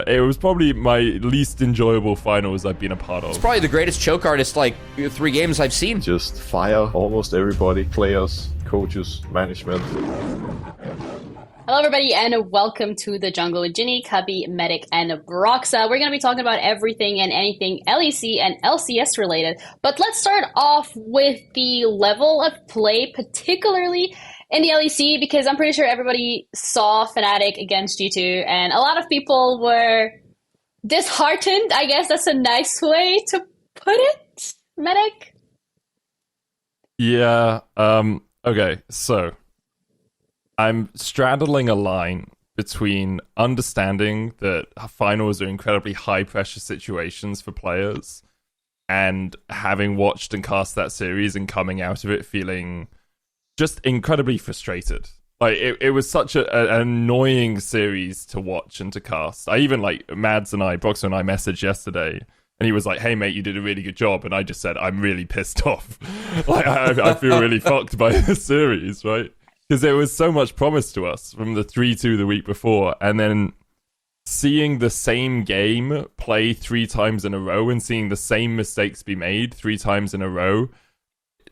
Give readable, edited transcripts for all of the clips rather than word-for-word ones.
it was probably my least enjoyable finals I've been a part of. It's probably the greatest choke artist, 3 games I've seen. Just fire almost everybody, players, coaches, management. Hello everybody and welcome to the Jungle with Ginny, Cubby, Medic, and Broxah. We're going to be talking about everything and anything LEC and LCS related. But let's start off with the level of play, particularly in the LEC, because I'm pretty sure everybody saw Fnatic against G2, and a lot of people were disheartened. I guess that's a nice way to put it, Medic? Yeah, okay, so I'm straddling a line between understanding that finals are incredibly high-pressure situations for players and having watched and cast that series and coming out of it feeling just incredibly frustrated. Like, it was such an annoying series to watch and to cast. I even, Broxah and I messaged yesterday, and he was like, hey, mate, you did a really good job. And I just said, I'm really pissed off. I feel really fucked by this series, right? Because there was so much promise to us from the 3-2 the week before, and then seeing the same game play 3 times in a row and seeing the same mistakes be made 3 times in a row.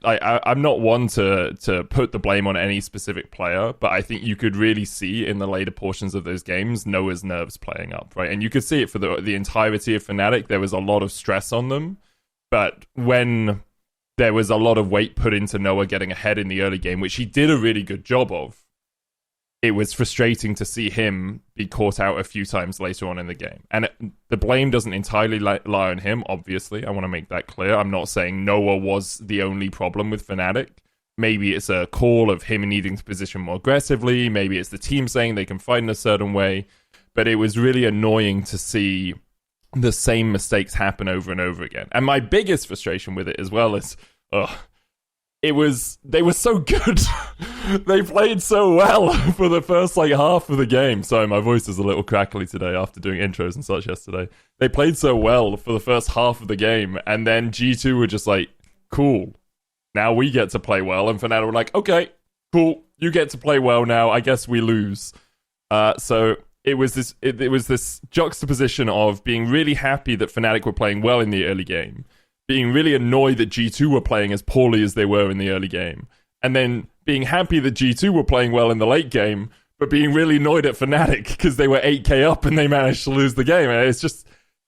I'm not one to put the blame on any specific player, but I think you could really see in the later portions of those games Noah's nerves playing up, right? And you could see it for the entirety of Fnatic. There was a lot of stress on them, but when there was a lot of weight put into Noah getting ahead in the early game, which he did a really good job of, it was frustrating to see him be caught out a few times later on in the game. And the blame doesn't entirely lie on him, obviously. I want to make that clear. I'm not saying Noah was the only problem with Fnatic. Maybe it's a call of him needing to position more aggressively. Maybe it's the team saying they can fight in a certain way. But it was really annoying to see the same mistakes happen over and over again. And my biggest frustration with it as well is, they were so good. They played so well for the first half of the game. Sorry, my voice is a little crackly today after doing intros and such yesterday. They played so well for the first half of the game, and then G2 were just like, cool, now we get to play well. And Fnatic were like, okay, cool, you get to play well now, I guess we lose. So it was this juxtaposition of being really happy that Fnatic were playing well in the early game, being really annoyed that G2 were playing as poorly as they were in the early game, and then being happy that G2 were playing well in the late game, but being really annoyed at Fnatic because they were 8k up and they managed to lose the game. And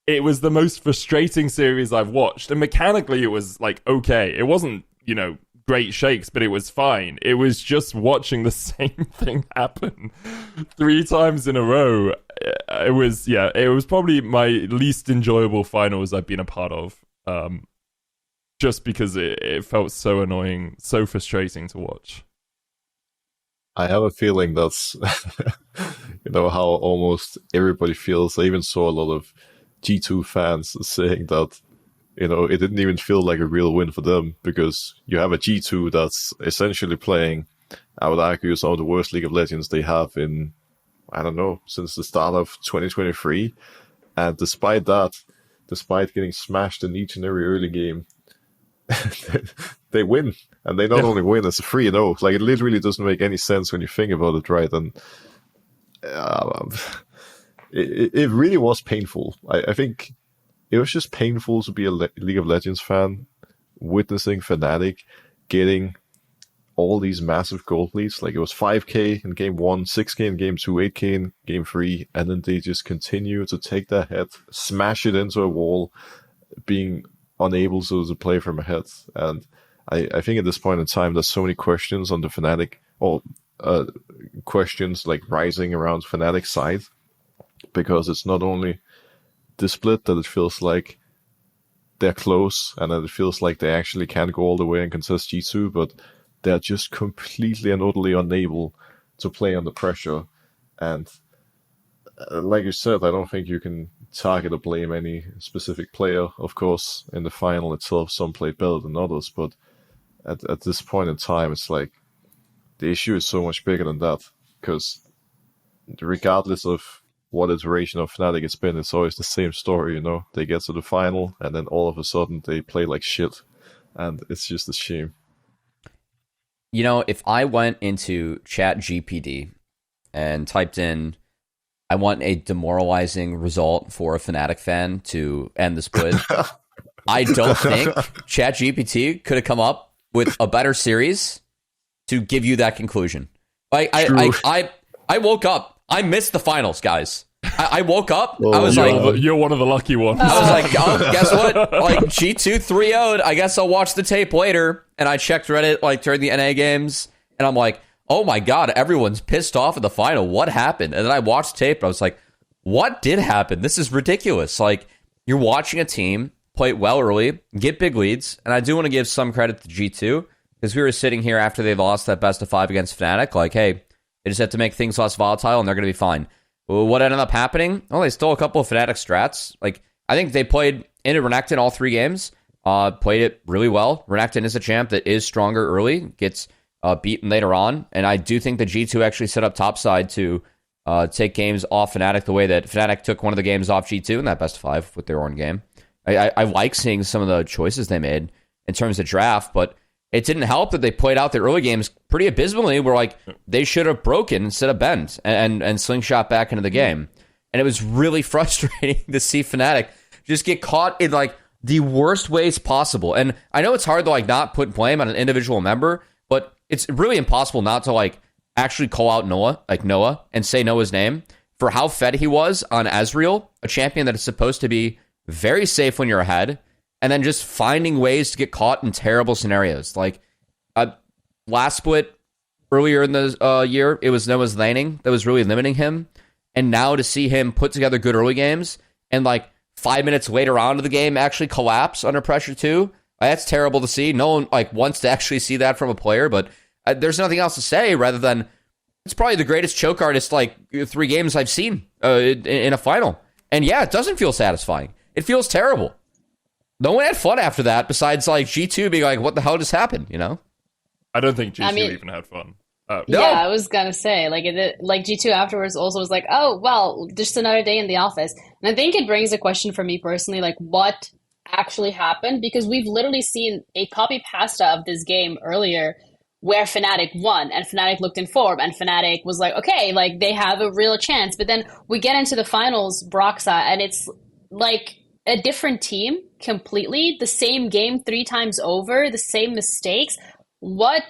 it was the most frustrating series I've watched. And mechanically, it was okay. It wasn't, great shakes, but it was fine. It was just watching the same thing happen 3 times in a row. It was probably my least enjoyable finals I've been a part of. Just because it felt so annoying, so frustrating to watch. I have a feeling that's, how almost everybody feels. I even saw a lot of G2 fans saying that, it didn't even feel like a real win for them because you have a G2 that's essentially playing, I would argue, some of the worst League of Legends they have in, I don't know, since the start of 2023. And despite getting smashed in each and every early game, they win. And they not only win, it's a 3-0. It literally doesn't make any sense when you think about it, right? And it really was painful. I think it was just painful to be a League of Legends fan, witnessing Fnatic getting all these massive gold leads. It was 5k in game 1, 6k in game 2, 8k in game 3, and then they just continue to take their head, smash it into a wall, being unable to play from ahead. And I think at this point in time, there's so many questions on the Fnatic, or questions rising around Fnatic's side, because it's not only the split that it feels like they're close and that it feels like they actually can go all the way and contest G2, but they're just completely and utterly unable to play under pressure. And like you said, I don't think you can target or blame any specific player. Of course, in the final itself, some played better than others, but at this point in time, it's the issue is so much bigger than that, because regardless of what iteration of Fnatic it's been, it's always the same story, They get to the final, and then all of a sudden they play like shit, and it's just a shame. If I went into ChatGPT and typed in I want a demoralizing result for a Fnatic fan to end the split. I don't think ChatGPT could have come up with a better series to give you that conclusion. Like I woke up. I missed the finals, guys. I woke up. I was you're one of the lucky ones. I was like, oh, guess what? Like G2 3-0'd. I guess I'll watch the tape later. And I checked Reddit like during the NA games, and I'm like, oh my god, everyone's pissed off at the final. What happened? And then I watched tape, and I was like, what did happen? This is ridiculous. Like, you're watching a team play it well early, get big leads, and I do want to give some credit to G2, because we were sitting here after they lost that best of 5 against Fnatic, like, hey, they just have to make things less volatile, and they're going to be fine. Well, what ended up happening? Well, they stole a couple of Fnatic strats. Like, I think they played into Renekton all 3 games, played it really well. Renekton is a champ that is stronger early, gets beaten later on, and I do think that G2 actually set up topside to take games off Fnatic the way that Fnatic took one of the games off G2 in that best of 5 with their own game. I like seeing some of the choices they made in terms of draft, but it didn't help that they played out the early games pretty abysmally, where like they should have broken instead of bent and slingshot back into the game. And it was really frustrating to see Fnatic just get caught in like the worst ways possible. And I know it's hard to like not put blame on an individual member, but it's really impossible not to like actually call out Noah, and say Noah's name for how fed he was on Ezreal, a champion that is supposed to be very safe when you're ahead, and then just finding ways to get caught in terrible scenarios. Like last split earlier in the year, it was Noah's laning that was really limiting him. And now to see him put together good early games and like 5 minutes later on to the game actually collapse under pressure too, that's terrible to see. No one like wants to actually see that from a player, but there's nothing else to say rather than it's probably the greatest choke artist like 3 games I've seen in a final. And yeah, it doesn't feel satisfying. It feels terrible. No one had fun after that besides like G2 being like, what the hell just happened, you know? I don't think G2 even had fun. No. Yeah, I was gonna say, like, like G2 afterwards also was like, oh, well, just another day in the office. And I think it brings a question for me personally, like, what actually happened? Because we've literally seen a copy pasta of this game earlier where Fnatic won, and Fnatic looked in form, and Fnatic was like, okay, like, they have a real chance. But then we get into the finals, Broxah, and it's like a different team completely, the same game 3 times over, the same mistakes. What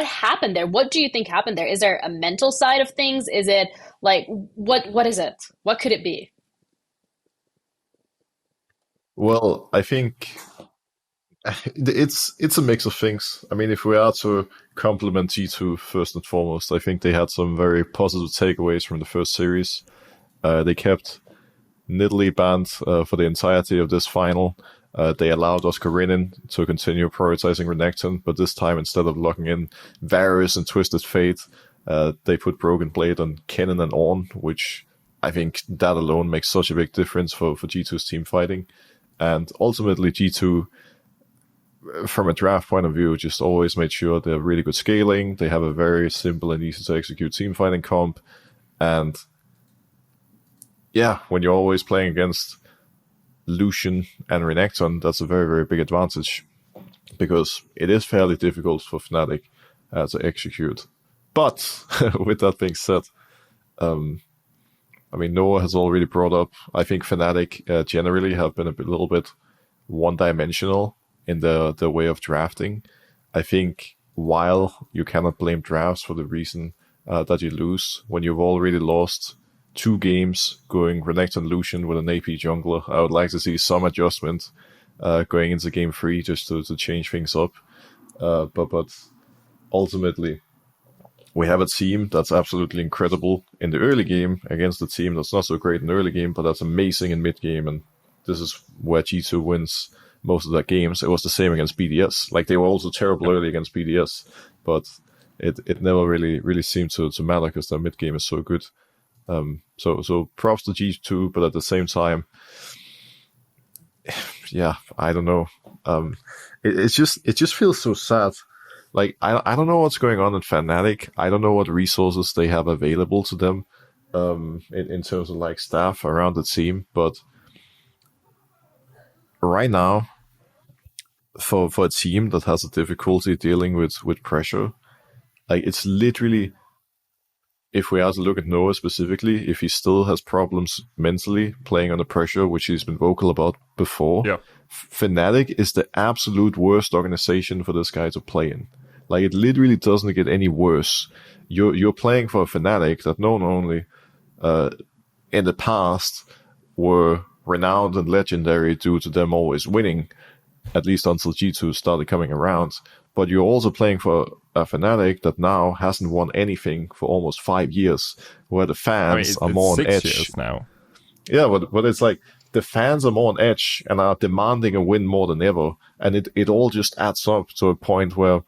happened there? What do you think happened there? Is there a mental side of things? Is it like what is it? What could it be? Well, I think it's a mix of things. I mean, if we are to compliment G2 first and foremost, I think they had some very positive takeaways from the first series. They kept Nidalee banned for the entirety of this final. They allowed Karmine to continue prioritizing Renekton, but this time, instead of locking in Varus and Twisted Fate, they put Broken Blade on Kennen and Ornn, which I think that alone makes such a big difference for G2's team fighting. And ultimately, G2, from a draft point of view, just always made sure they have really good scaling. They have a very simple and easy to execute team fighting comp. And yeah, when you're always playing against Lucian and Renekton, that's a very, very big advantage, because it is fairly difficult for Fnatic to execute. But with that being said, I mean, Noah has already brought up, I think Fnatic generally have been a little bit one-dimensional in the way of drafting. I think while you cannot blame drafts for the reason that you lose, when you've already lost 2 games going Renekton Lucian with an AP jungler, I would like to see some adjustment going into game 3 just to change things up. But ultimately, we have a team that's absolutely incredible in the early game against a team that's not so great in the early game, but that's amazing in mid game. And this is where G2 wins most of their games. It was the same against BDS. Like, they were also terrible early against BDS, but it never really seemed to matter because their mid game is so good. So props to G2, but at the same time, yeah, I don't know. It just feels so sad. Like, I don't know what's going on in Fnatic. I don't know what resources they have available to them, in terms of like staff around the team. But right now, for a team that has a difficulty dealing with pressure, like, it's literally if we are to look at Noah specifically, if he still has problems mentally playing under pressure, which he's been vocal about before, Yeah. Fnatic is the absolute worst organization for this guy to play in. Like, it literally doesn't get any worse. You're playing for a Fnatic that not only in the past were renowned and legendary due to them always winning, at least until G2 started coming around, but you're also playing for a Fnatic that now hasn't won anything for almost 5 years, where the fans are more on 6 edge. years now. Yeah, but it's like the fans are more on edge and are demanding a win more than ever, and it all just adds up to a point where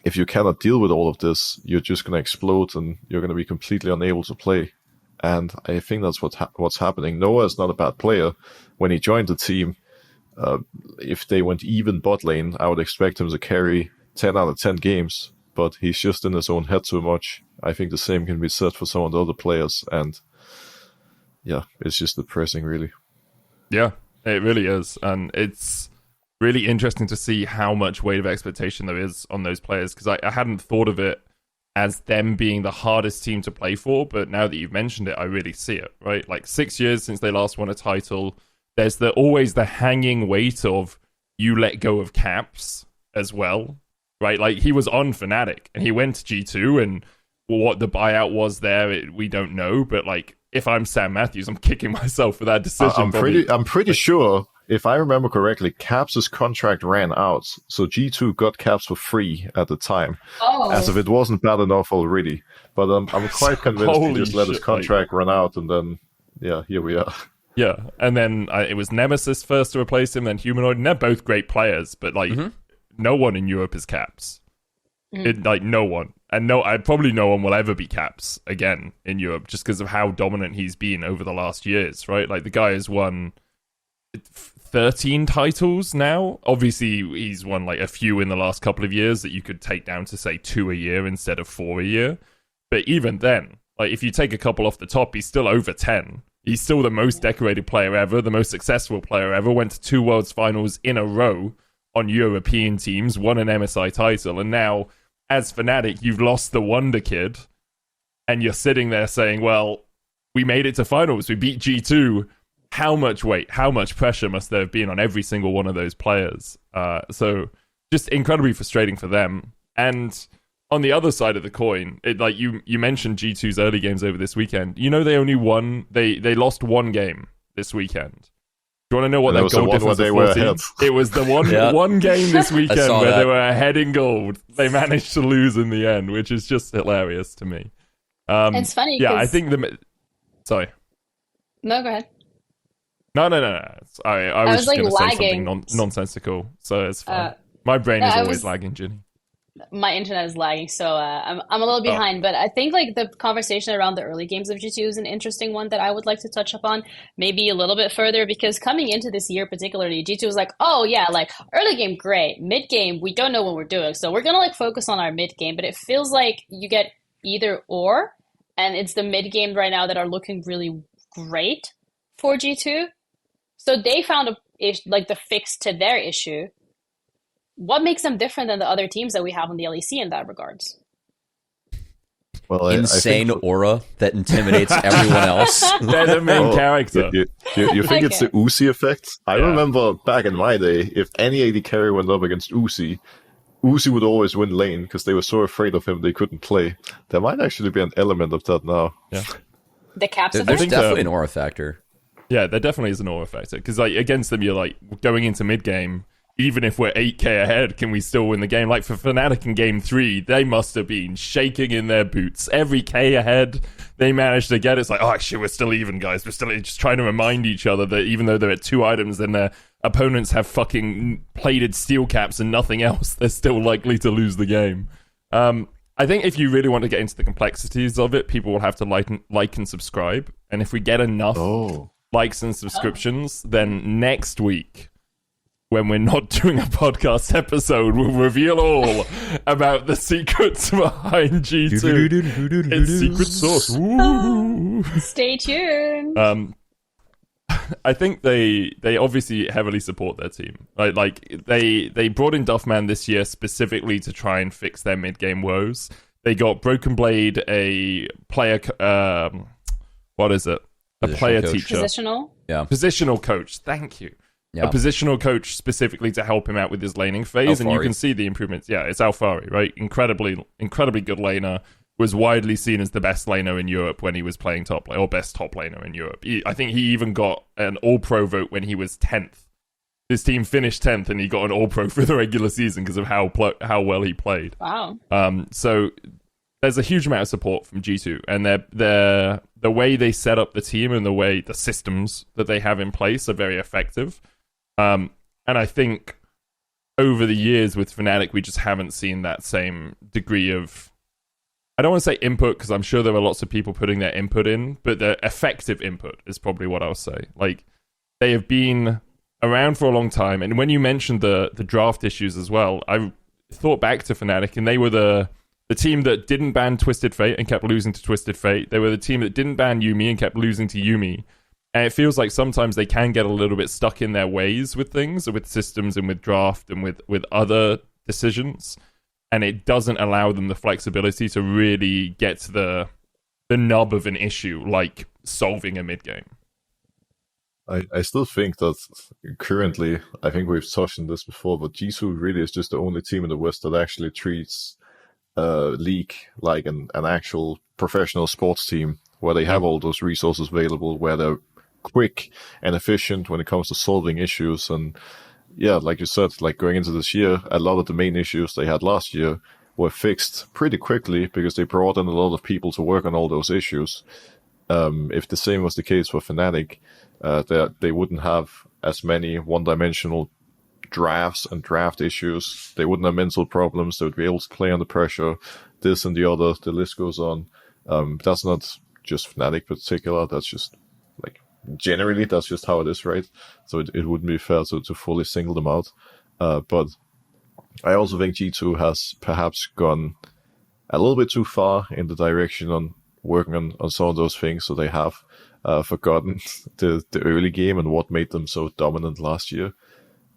if you cannot deal with all of this, you're just going to explode and you're going to be completely unable to play. And I think that's what's happening. Noah is not a bad player. When he joined the team, if they went even bot lane, I would expect him to carry 10 out of 10 games, but he's just in his own head too much. I think the same can be said for some of the other players, and yeah, it's just depressing, really. Yeah, it really is. And it's really interesting to see how much weight of expectation there is on those players, because I hadn't thought of it as them being the hardest team to play for, but now that you've mentioned it, I really see it, right? Like 6 years since they last won a title, there's always the hanging weight of you let go of Caps as well, right? Like, he was on Fnatic and he went to G2, and what the buyout was there, we don't know, but like, if I'm Sam Matthews, I'm kicking myself for that decision. I'm pretty sure, if I remember correctly, Caps' contract ran out, so G2 got Caps for free at the time, as if it wasn't bad enough already. But I'm quite convinced he just let his contract run out, and then, yeah, here we are. Yeah, and then it was Nemesis first to replace him, then Humanoid, and they're both great players, but like, no one in Europe is Caps. No one. And probably no one will ever be Caps again in Europe, just because of how dominant he's been over the last years, right? Like, the guy has won 13 titles now. Obviously, he's won like a few in the last couple of years that you could take down to, say, 2 a year instead of 4 a year. But even then, like, if you take a couple off the top, he's still over 10. He's still the most decorated player ever, the most successful player ever, went to 2 Worlds Finals in a row on European teams, won an MSI title, and now, as Fnatic, you've lost the Wonder Kid, and you're sitting there saying, well, we made it to finals, we beat G2. How much weight, how much pressure must there have been on every single one of those players? So just incredibly frustrating for them. And on the other side of the coin, like you mentioned G2's early games over this weekend. You know, they lost 1 game this weekend. Do you want to know what their goal difference was? It was the one game this weekend where they were ahead in gold. They managed to lose in the end, which is just hilarious to me. It's funny. Yeah, I think Sorry. No, go ahead. No. I was just like going to say lagging. something nonsensical, so it's fine. My brain is always lagging, Ginny. My internet is lagging, so I'm a little behind. But I think like the conversation around the early games of G2 is an interesting one that I would like to touch upon maybe a little bit further, because coming into this year particularly, G2 was like, oh yeah, like early game great, mid game we don't know what we're doing, so we're gonna like focus on our mid game. But it feels like you get either or, and it's the mid game right now that are looking really great for G2. So they found the fix to their issue. What makes them different than the other teams that we have on the LEC in that regards? Well, insane aura that intimidates everyone else. They're the main character. You think it's the Uzi effect? I remember back in my day, if any AD carry went up against Uzi would always win lane because they were so afraid of him they couldn't play. There might actually be an element of that now. Yeah. The Caps effect? There's definitely an aura factor. Yeah, there definitely is an aura factor, because like against them, you're like going into mid game. Even if we're 8k ahead, can we still win the game? Like for Fnatic in game 3, they must have been shaking in their boots. Every k ahead, they managed to get it. It's like, oh, actually, we're still even, guys. We're still just trying to remind each other that even though they're at 2 items, then their opponents have fucking plated steel caps and nothing else, they're still likely to lose the game. I think if you really want to get into the complexities of it, people will have to like and subscribe. And if we get enough likes and subscriptions, then next week, when we're not doing a podcast episode, we'll reveal all about the secrets behind G2. It's secret sauce. Woo. Stay tuned. I think they obviously heavily support their team. Like they brought in Duffman this year specifically to try and fix their mid-game woes. They got Broken Blade, a player, what is it? A player coach. teacher. Positional? Yeah. Positional coach. Thank you. Yeah. A positional coach specifically to help him out with his laning phase, and you can see the improvements. Yeah, it's Alfari, right? Incredibly good laner. Was widely seen as the best laner in Europe when he was playing top lane, or best top laner in Europe. I think he even got an All-Pro vote when he was 10th. His team finished 10th, and he got an All-Pro for the regular season because of how well he played. Wow. So there's a huge amount of support from G2, and the way they set up the team and the systems that they have in place are very effective. And I think over the years with Fnatic, we just haven't seen that same degree of, I don't want to say input, because I'm sure there are lots of people putting their input in, but the effective input is probably what I'll say. Like, they have been around for a long time, and when you mentioned the draft issues as well, I thought back to Fnatic, and they were the team that didn't ban Twisted Fate and kept losing to Twisted Fate. They were the team that didn't ban Yuumi and kept losing to Yuumi. And it feels like sometimes they can get a little bit stuck in their ways with things, with systems and with draft and with other decisions. And it doesn't allow them the flexibility to really get to the nub of an issue, like solving a mid-game. I still think that currently, I think we've touched on this before, but G2 really is just the only team in the West that actually treats League like an actual professional sports team, where they have all those resources available, where they're quick and efficient when it comes to solving issues. And yeah, like you said, like going into this year, a lot of the main issues they had last year were fixed pretty quickly because they brought in a lot of people to work on all those issues. If the same was the case for Fnatic, they wouldn't have as many one-dimensional drafts and draft issues. They wouldn't have mental problems. They would be able to play under pressure, this and the other. The list goes on. That's not just Fnatic in particular. That's just like generally that's just how it is, right? So it wouldn't be fair to fully single them out. But I also think G2 has perhaps gone a little bit too far in the direction on working on some of those things. So they have forgotten the early game and what made them so dominant last year.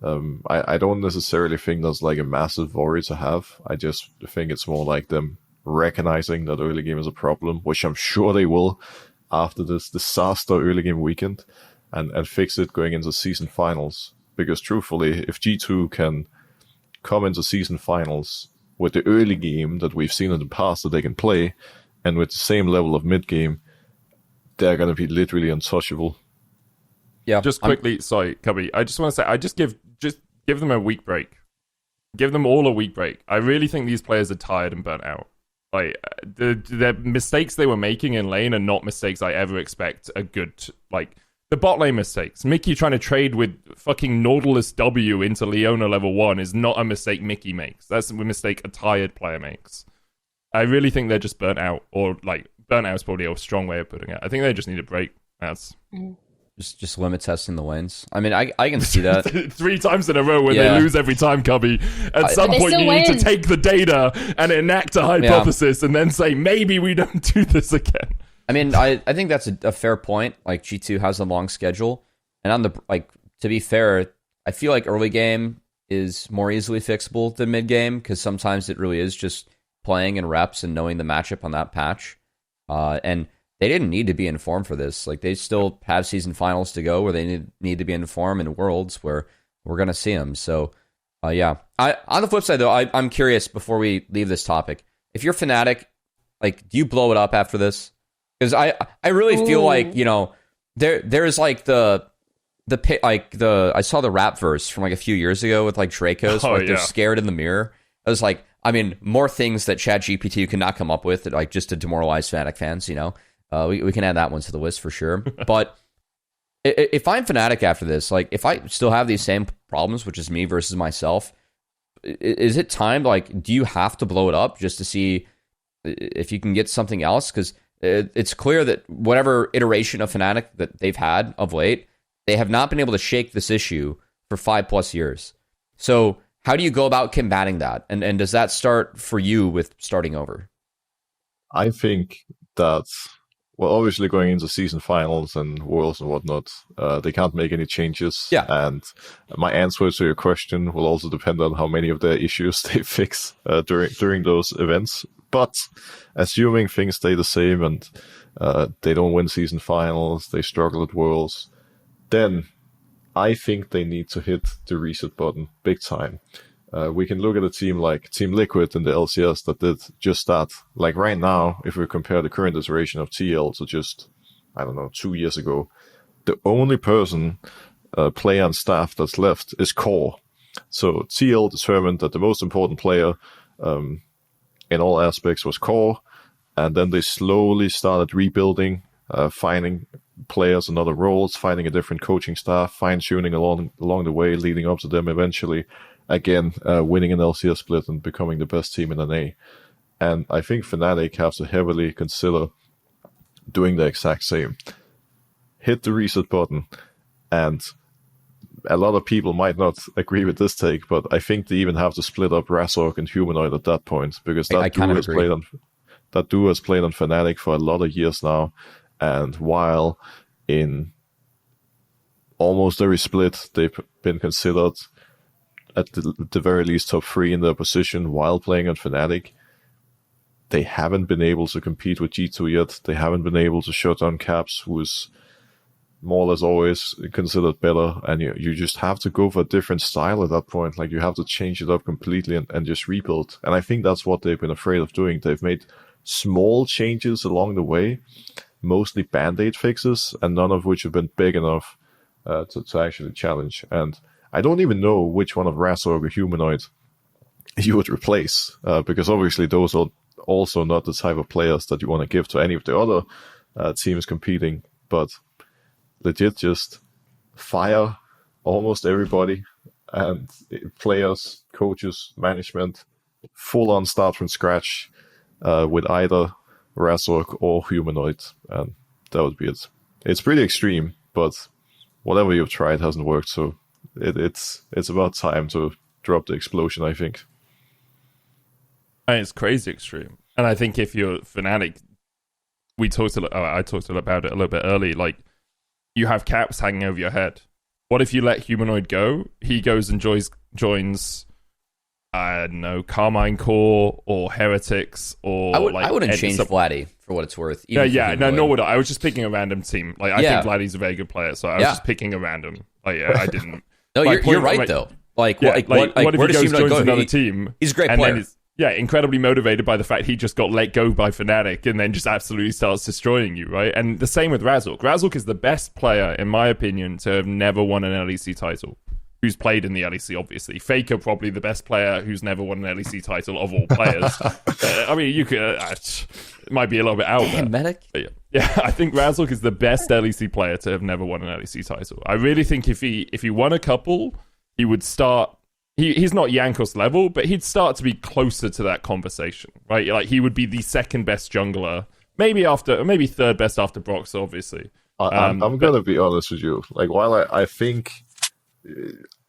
I don't necessarily think that's like a massive worry to have. I just think it's more like them recognizing that early game is a problem, which I'm sure they will after this disaster early game weekend, and fix it going into season finals. Because truthfully, if G2 can come into season finals with the early game that we've seen in the past that they can play, and with the same level of mid game, they're going to be literally untouchable. Yeah. Just quickly, sorry, Cubby. I just want to say, I just give them a week break. Give them all a week break. I really think these players are tired and burnt out. Like the mistakes they were making in lane are not mistakes I ever expect a good, like the bot lane mistakes. Mickey trying to trade with fucking Nautilus W into Leona level 1 is not a mistake Mickey makes. That's a mistake a tired player makes. I really think they're just burnt out, or like burnt out is probably a strong way of putting it. I think they just need a break. That's just limit testing the wins. I mean, I can see that 3 times in a row where they lose every time, Cubby. At some point, you need to take the data and enact a hypothesis, and then say maybe we don't do this again. I mean, I think that's a fair point. Like G2 has a long schedule, and on the to be fair, I feel like early game is more easily fixable than mid game because sometimes it really is just playing and reps and knowing the matchup on that patch. And they didn't need to be in form for this. Like they still have season finals to go where they need to be in form, in Worlds where we're going to see them. So, yeah. On the flip side, though, I'm curious before we leave this topic. If you're Fnatic, like, do you blow it up after this? Because I really feel like, you know, there's like I saw the rap verse from like a few years ago with like Dracos, where they're scared in the mirror. I was like, I mean, more things that ChatGPT could not come up with, like just to demoralize Fnatic fans, you know. We can add that one to the list for sure. But if I'm Fnatic after this, like if I still have these same problems, which is me versus myself, is it time? Like, do you have to blow it up just to see if you can get something else? Because it's clear that whatever iteration of Fnatic that they've had of late, they have not been able to shake this issue for 5+ years. So how do you go about combating that? And does that start for you with starting over? I think that well, obviously going into season finals and Worlds and whatnot, they can't make any changes. Yeah. And my answer to your question will also depend on how many of their issues they fix during those events. But assuming things stay the same and they don't win season finals, they struggle at Worlds, then I think they need to hit the reset button big time. We can look at a team like Team Liquid in the LCS that did just that. Like right now, if we compare the current iteration of TL to just, 2 years ago, the only person, player and staff that's left is Core. So TL determined that the most important player in all aspects was Core, and then they slowly started rebuilding, finding players in other roles, finding a different coaching staff, fine-tuning along the way, leading up to them eventually again winning an LCS split and becoming the best team in NA. And I think Fnatic have to heavily consider doing the exact same. Hit the reset button, and a lot of people might not agree with this take, but I think they even have to split up Razork and Humanoid at that point, because that duo has played on Fnatic for a lot of years now, and while in almost every split they've been considered at the very least top 3 in their position while playing on Fnatic, they haven't been able to compete with G2 yet. They haven't been able to shut down Caps, who is more or less always considered better, and you just have to go for a different style at that point. Like, you have to change it up completely and just rebuild. And I think that's what they've been afraid of doing. They've made small changes along the way, mostly band-aid fixes, and none of which have been big enough to actually challenge. And I don't even know which one of Razork or Humanoid you would replace, because obviously those are also not the type of players that you want to give to any of the other teams competing. But legit, just fire almost everybody, and players, coaches, management, full on start from scratch with either Razork or Humanoid, and that would be it. It's pretty extreme, but whatever you've tried hasn't worked, so it's about time to drop the explosion, I think. And it's crazy extreme. And I think if you're Fnatic, I talked about it a little bit early, like, you have Caps hanging over your head. What if you let Humanoid go? He goes and joins I don't know, Karmine Core or Heretics or I wouldn't change Vladdy for what it's worth. Nor would I. I was just picking a random team. Like, I think Vladdy's a very good player, so I was just picking a random. Like, I didn't. No, you're right though. What if he joins another team? He's a great player. And then incredibly motivated by the fact he just got let go by Fnatic and then just absolutely starts destroying you, right? And the same with Razork. Razork is the best player, in my opinion, to have never won an LEC title. Who's played in the LEC, obviously. Faker, probably the best player who's never won an LEC title of all players. I mean, you could... it might be a little bit out there. Medic? Yeah, I think Razork is the best LEC player to have never won an LEC title. I really think if he won a couple, he would start... He's not Jankos level, but he'd start to be closer to that conversation, right? Like, he would be the second best jungler. Maybe third best after Broxah, obviously. I'm going to be honest with you. Like, while I think...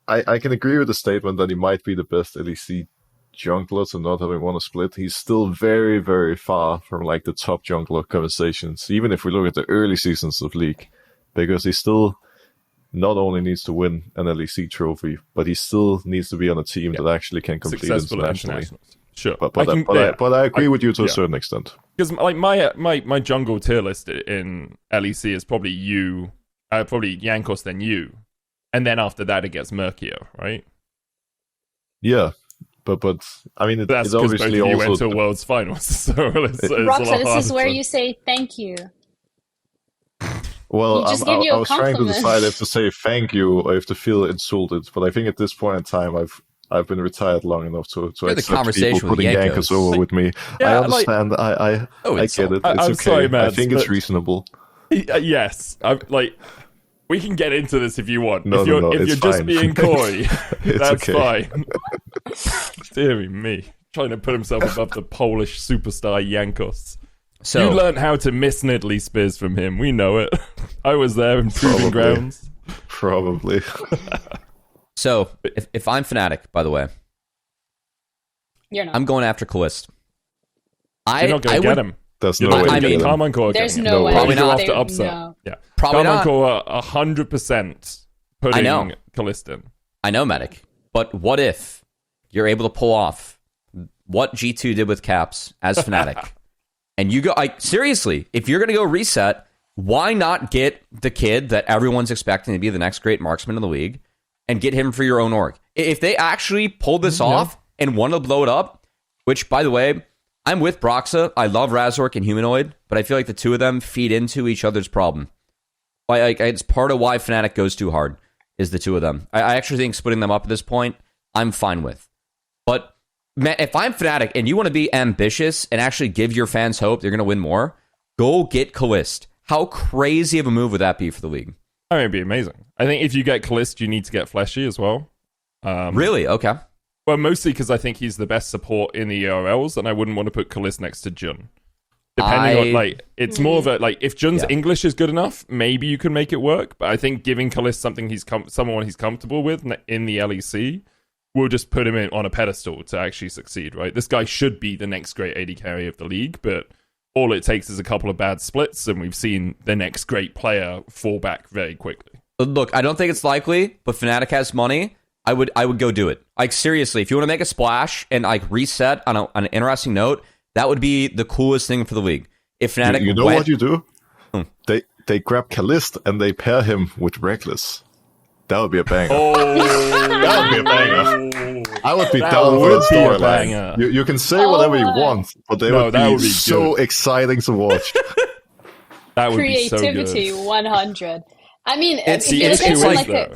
I can agree with the statement that he might be the best LEC jungler to not having won a split. He's still very, very far from like the top jungler conversations, even if we look at the early seasons of League, because he still not only needs to win an LEC trophy, but he still needs to be on a team that actually can compete internationally. Sure, but I agree with you to a certain extent. Because like my jungle tier list in LEC is probably probably Jankos, then you. And then after that, it gets murkier, right? Yeah, but I mean, that's it's obviously both of you also went to World's Finals. So Broxah, this is where you say thank you. Well, I was trying to decide if to say thank you or if to feel insulted, but I think at this point in time, I've been retired long enough to accept people putting Jankos over with me. Yeah, I understand. I get it. It's I'm okay. Sorry, man, I think it's reasonable. Yes, we can get into this if you want. No, if you're just being coy, that's okay. fine. Dear me. Trying to put himself above the Polish superstar Jankos. So, you learned how to miss Nidalee Spears from him. We know it. I was there in Proving Grounds. Probably. So, if I'm Fnatic, by the way, you're not. I'm going after Kalist. You're not going to get him. There's no Like, way. I mean, Karmine Core are There's getting no it. way. Probably They go not. after upset. No. Yeah, Probably Karmine not. Core are 100% putting Kalist in. I know, Medic. But what if you're able to pull off what G2 did with Caps as Fnatic? And you go, like, seriously, if you're going to go reset, why not get the kid that everyone's expecting to be the next great marksman in the league and get him for your own org? If they actually pulled this off and want to blow it up, which, by the way, I'm with Broxah. I love Razork and Humanoid, but I feel like the two of them feed into each other's problem. Like, it's part of why Fnatic goes too hard, is the two of them. I actually think splitting them up at this point, I'm fine with. But man, if I'm Fnatic and you want to be ambitious and actually give your fans hope they're going to win more, go get Kalist. How crazy of a move would that be for the league? I mean, it'd be amazing. I think if you get Kalist, you need to get Fleshy as well. Really? Okay. Well, mostly because I think he's the best support in the ERLs, and I wouldn't want to put Kalist next to Jun. Depending on, like, it's more of a, like, if Jun's English is good enough, maybe you can make it work, but I think giving Kalist something someone he's comfortable with in the LEC will just put him on a pedestal to actually succeed, right? This guy should be the next great AD carry of the league, but all it takes is a couple of bad splits, and we've seen the next great player fall back very quickly. Look, I don't think it's likely, but Fnatic has money. I would go do it. Like, seriously, if you want to make a splash and, like, reset on an interesting note, that would be the coolest thing for the league. If Fnatic, you know what you do? They grab Kalist and they pair him with Reckless. That would be a banger. That would be a banger. I would be down for the storyline. You can say whatever you want, but they would be so exciting to watch. That would be so good. Creativity 100. I mean, It's if you look at like like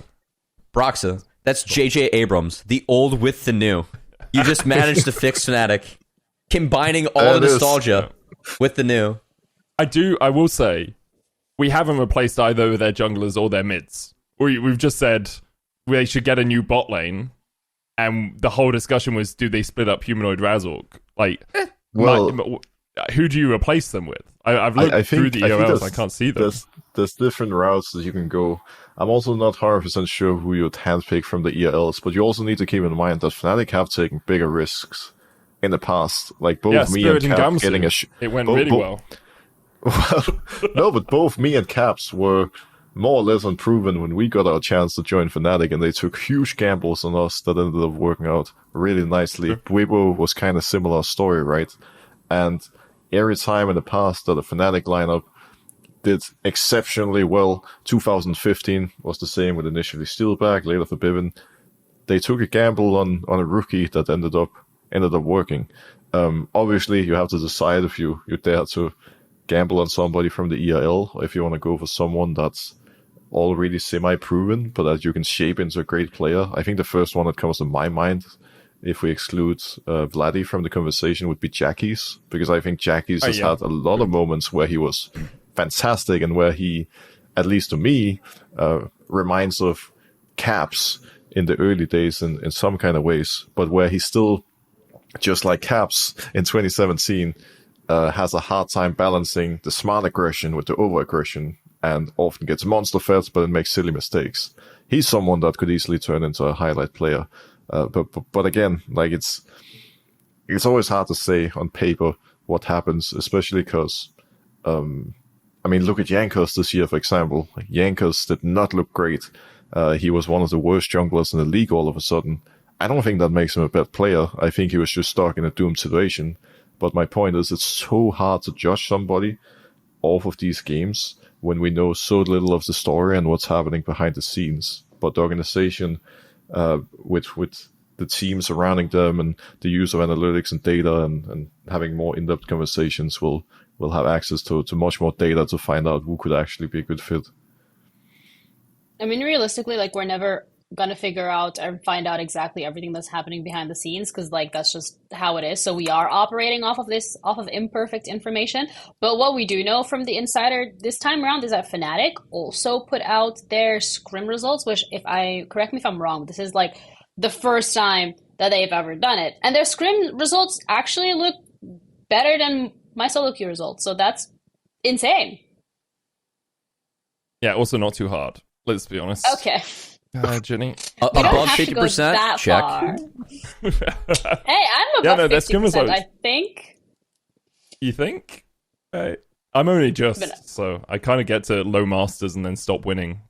Broxah. That's J.J. Abrams, the old with the new. You just managed to fix Fnatic, combining all the nostalgia with the new. I will say, we haven't replaced either of their junglers or their mids. We've just said they should get a new bot lane, and the whole discussion was, do they split up Humanoid Razork? Like, who do you replace them with? I've looked through the EOLs, I can't see them. There's different routes that you can go. I'm also not 100% sure who you'd handpick from the ELs, but you also need to keep in mind that Fnatic have taken bigger risks in the past. Like, both me and Cap getting it went really well. Well, no, but both me and Caps were more or less unproven when we got our chance to join Fnatic, and they took huge gambles on us that ended up working out really nicely. Weibo was kind of similar story, right? And every time in the past that a Fnatic lineup did exceptionally well, 2015 was the same with initially Steelback, later Forbidden. They took a gamble on a rookie that ended up working. Obviously, you have to decide if you dare to gamble on somebody from the ERL, or if you want to go for someone that's already semi-proven, but that you can shape into a great player. I think the first one that comes to my mind, if we exclude Vladdy from the conversation, would be Jackie's, because I think Jackie's has had a lot of moments where he was fantastic, and where he, at least to me, reminds of Caps in the early days in some kind of ways, but where he still, just like Caps in 2017, has a hard time balancing the smart aggression with the over aggression, and often gets monster fed, but then makes silly mistakes. He's someone that could easily turn into a highlight player. But again, like, it's always hard to say on paper what happens, especially because, I mean, look at Jankos this year, for example. Jankos did not look great. He was one of the worst junglers in the league all of a sudden. I don't think that makes him a bad player. I think he was just stuck in a doomed situation. But my point is, it's so hard to judge somebody off of these games when we know so little of the story and what's happening behind the scenes. But the organization, with the team surrounding them and the use of analytics and data and having more in-depth conversations, will have access to much more data to find out who could actually be a good fit. I mean, realistically, like, we're never gonna figure out or find out exactly everything that's happening behind the scenes, because, like, that's just how it is. So we are operating off of imperfect information. But what we do know from the insider this time around is that Fnatic also put out their scrim results, which, correct me if I'm wrong, this is like the first time that they've ever done it, and their scrim results actually look better than my solo queue results. So that's insane. Yeah, also not too hard. Let's be honest. Okay. Ginny. Above 50%, check. Hey, I'm above 50%, I think. You think? I'm only just, so I kind of get to low masters and then stop winning.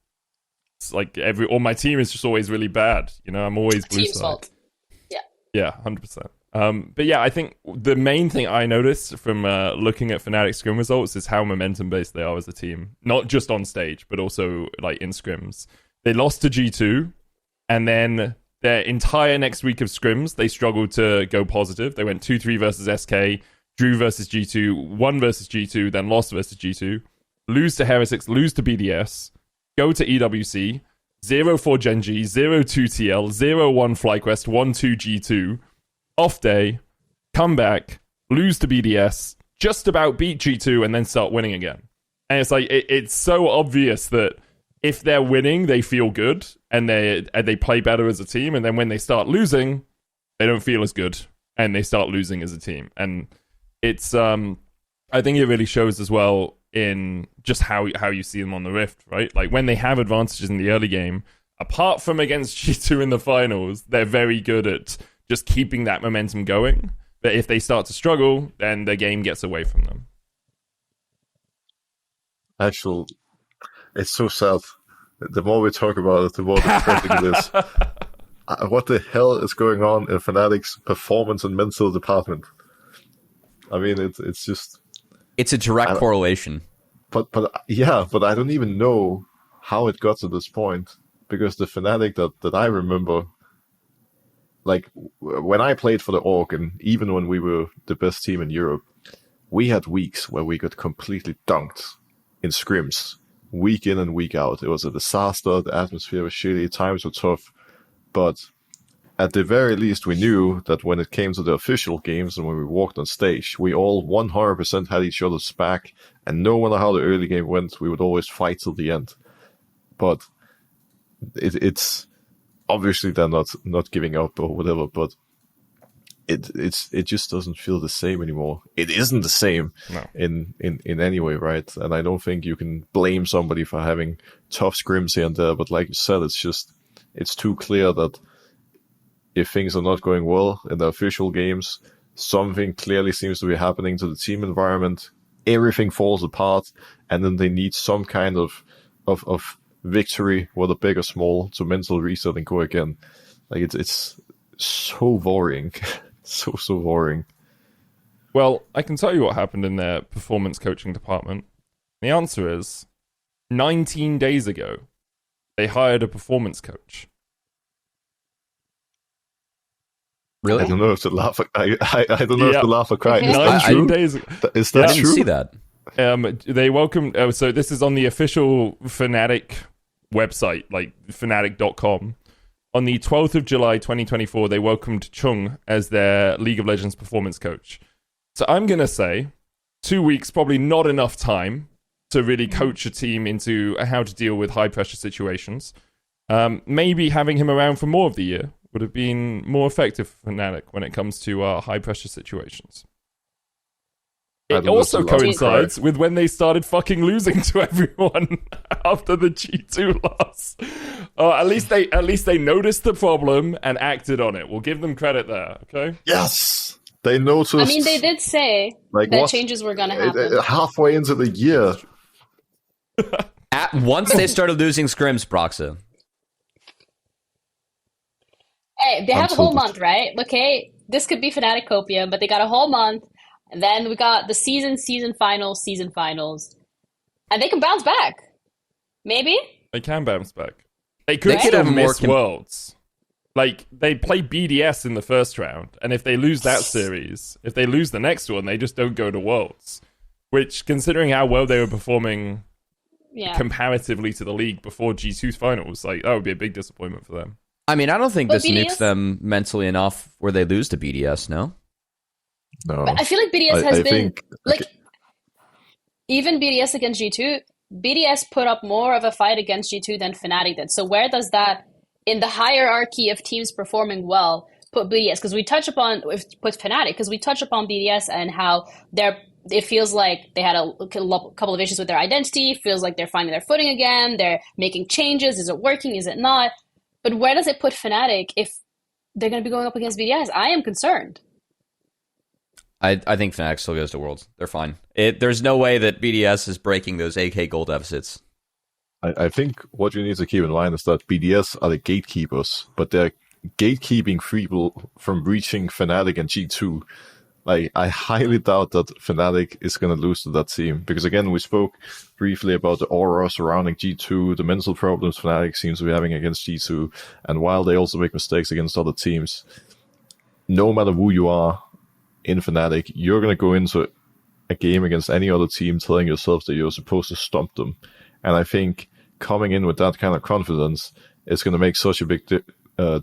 It's like my team is just always really bad. You know, I'm always blue Team's side. fault. Yeah, 100%. But yeah, I think the main thing I noticed from looking at Fnatic scrim results is how momentum based they are as a team. Not just on stage, but also like in scrims. They lost to G2, and then their entire next week of scrims, they struggled to go positive. They went 2-3 versus SK, drew versus G2, won versus G2, then lost versus G2, lose to Heretics, lose to BDS, go to EWC, 0-4 Genji, 0-2 TL, 0-1 FlyQuest, 1-2 G2, off day, come back, lose to BDS, just about beat G2, and then start winning again. And it's like, it's so obvious that if they're winning, they feel good, and they play better as a team, and then when they start losing, they don't feel as good, and they start losing as a team. And it's, I think it really shows as well in just how you see them on the Rift, right? Like, when they have advantages in the early game, apart from against G2 in the finals, they're very good at just keeping that momentum going. But if they start to struggle, then the game gets away from them. Actually, it's so sad. The more we talk about it, the more depressing it is. What the hell is going on in Fnatic's performance and mental department? I mean, it's just... It's a direct correlation. But I don't even know how it got to this point, because the Fnatic that I remember, like when I played for the Org, and even when we were the best team in Europe, we had weeks where we got completely dunked in scrims, week in and week out. It was a disaster. The atmosphere was shitty. Times were tough. But at the very least, we knew that when it came to the official games and when we walked on stage, we all 100% had each other's back, and no matter how the early game went, we would always fight till the end. But it's obviously they're not giving up or whatever, but it just doesn't feel the same anymore. It isn't the same in any way, right? And I don't think you can blame somebody for having tough scrims here and there, but like you said, it's too clear that if things are not going well in the official games, something clearly seems to be happening to the team environment. Everything falls apart, and then they need some kind of victory, whether big or small, to mental reset and go again. Like it's so boring. so boring. Well, I can tell you what happened in their performance coaching department. The answer is 19 days ago, they hired a performance coach. Really? I don't know if to laugh. I don't know if to laugh or cry. Is that 19 true? days. Is that I didn't true? see that. They welcomed. So this is on the official Fnatic website, like Fnatic.com. On the 12th of July, 2024, they welcomed Chung as their League of Legends performance coach. So I'm gonna say 2 weeks, probably not enough time to really coach a team into how to deal with high pressure situations. Maybe having him around for more of the year would have been more effective for Fnatic when it comes to high pressure situations. It also coincides with when they started fucking losing to everyone after the G2 loss. At least they noticed the problem and acted on it. We'll give them credit there, okay? Yes, they noticed. I mean, they did say that changes were going to happen. Halfway into the year. Once they started losing scrims, Broxah. Hey, they have a whole month, right? Okay, this could be Fnaticopia, but they got a whole month. And then we got the season finals, and they can bounce back. Maybe they can bounce back. They could still miss Worlds. Like, they play BDS in the first round, and if they lose that series, if they lose the next one, they just don't go to Worlds. Which, considering how well they were performing comparatively to the league before G2's finals, like, that would be a big disappointment for them. I mean, I don't think this nukes them mentally enough where they lose to BDS, no? No. But I feel like BDS has been even BDS against G2, BDS put up more of a fight against G2 than Fnatic did. So where does that, in the hierarchy of teams performing well, put BDS? Because we touch upon BDS and how it feels like they had a couple of issues with their identity. It feels like they're finding their footing again. They're making changes. Is it working? Is it not? But where does it put Fnatic if they're going to be going up against BDS? I am concerned. I think Fnatic still goes to Worlds. They're fine. There's no way that BDS is breaking those AK goal deficits. I think what you need to keep in mind is that BDS are the gatekeepers, but they're gatekeeping people from reaching Fnatic and G2. Like, I highly doubt that Fnatic is going to lose to that team. Because again, we spoke briefly about the aura surrounding G2, the mental problems Fnatic seems to be having against G2. And while they also make mistakes against other teams, no matter who you are in Fnatic, you're going to go into a game against any other team telling yourself that you're supposed to stomp them. And I think coming in with that kind of confidence is going to make such a big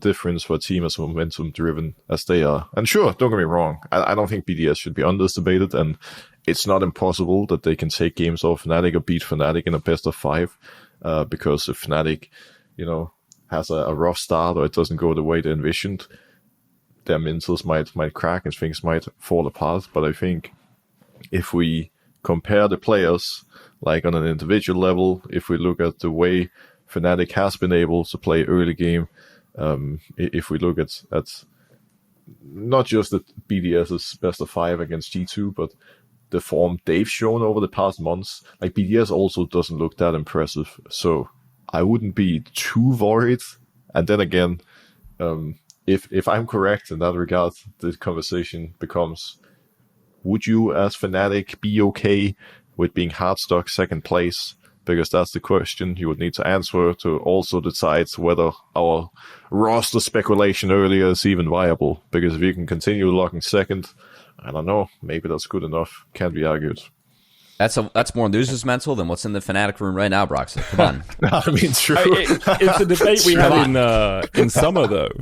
difference for a team as momentum driven as they are. And sure, don't get me wrong, I don't think BDS should be underestimated, and it's not impossible that they can take games off Fnatic or beat Fnatic in a best of 5, because if Fnatic, has a rough start or it doesn't go the way they envisioned, their mentals might crack and things might fall apart. But I think if we compare the players, like on an individual level, if we look at the way Fnatic has been able to play early game, if we look at not just the BDS's best of 5 against G2, but the form they've shown over the past months, like BDS also doesn't look that impressive. So I wouldn't be too worried. And then again, if I'm correct in that regard, the conversation becomes, would you as Fnatic be okay with being hard stuck second place? Because that's the question you would need to answer to also decide whether our roster speculation earlier is even viable. Because if you can continue locking second, I don't know, maybe that's good enough. Can't be argued. That's more losers mental than what's in the Fnatic room right now, Broxah. Come on. I mean, true. It's a debate we had in summer, though.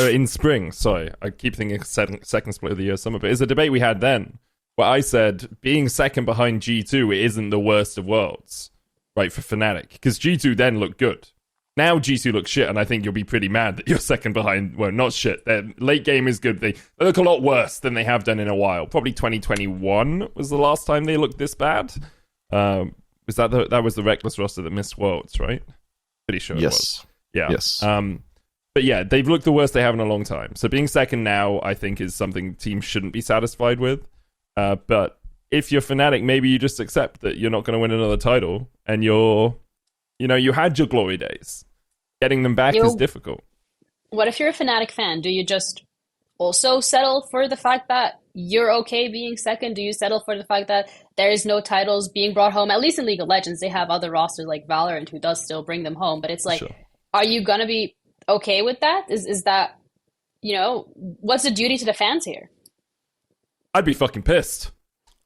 In spring, sorry. I keep thinking second split of the year summer, but it's a debate we had then, where I said, being second behind G2, it isn't the worst of worlds, right, for Fnatic. Because G2 then looked good. Now G2 looks shit, and I think you'll be pretty mad that you're second behind. Well, not shit. Their late game is good. They look a lot worse than they have done in a while. Probably 2021 was the last time they looked this bad. Was that was the Reckless roster that missed Worlds, right? Pretty sure it was. Yeah. Yes. But yeah, they've looked the worst they have in a long time. So being second now, I think, is something teams shouldn't be satisfied with. But if you're Fnatic, maybe you just accept that you're not going to win another title, and you had your glory days. Getting them back is difficult. What if you're a Fnatic fan? Do you just also settle for the fact that you're okay being second? Do you settle for the fact that there is no titles being brought home? At least in League of Legends, they have other rosters like Valorant who does still bring them home. But it's like, sure. Are you going to be okay with that? Is that, what's the duty to the fans here? I'd be fucking pissed.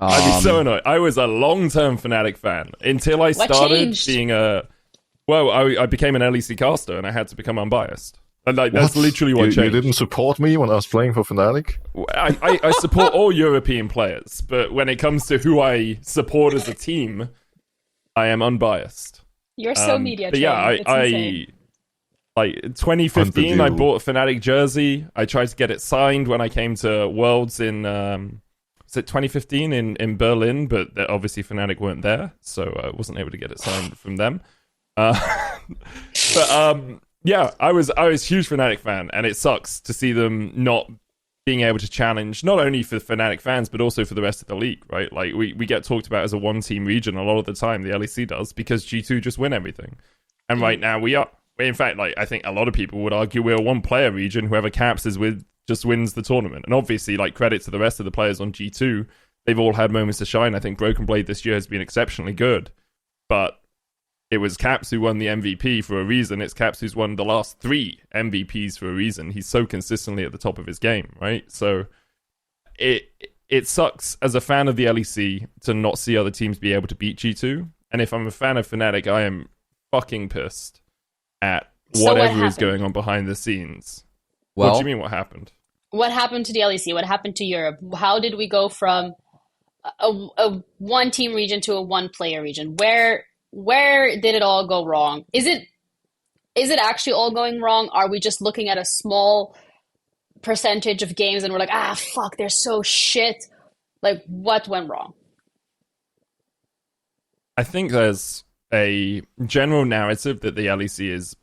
I'd be so annoyed. I was a long-term Fnatic fan until I started being I became an LEC caster and I had to become unbiased. And that's literally what changed. You didn't support me when I was playing for Fnatic? I support all European players, but when it comes to who I support as a team, I am unbiased. You're so media trained. Yeah, I 2015, I bought a Fnatic jersey. I tried to get it signed when I came to Worlds in... was it 2015 in Berlin? But obviously Fnatic weren't there, so I wasn't able to get it signed from them. Yeah, I was a huge Fnatic fan, and it sucks to see them not being able to challenge, not only for Fnatic fans, but also for the rest of the league, right? Like, we get talked about as a one-team region a lot of the time, the LEC does, because G2 just win everything. And right now we are. In fact, I think a lot of people would argue we're a one-player region. Whoever Caps is with just wins the tournament. And obviously, credit to the rest of the players on G2, they've all had moments to shine. I think Broken Blade this year has been exceptionally good. But it was Caps who won the MVP for a reason. It's Caps who's won the last 3 MVPs for a reason. He's so consistently at the top of his game, right? So it sucks as a fan of the LEC to not see other teams be able to beat G2. And if I'm a fan of Fnatic, I am fucking pissed at whatever is going on behind the scenes. Well, what do you mean what happened? What happened to the LEC? What happened to Europe? How did we go from a one-team region to a one-player region? Where did it all go wrong? Is it actually all going wrong? Are we just looking at a small percentage of games and we're like, fuck, they're so shit? What went wrong? I think there's a general narrative that the LEC is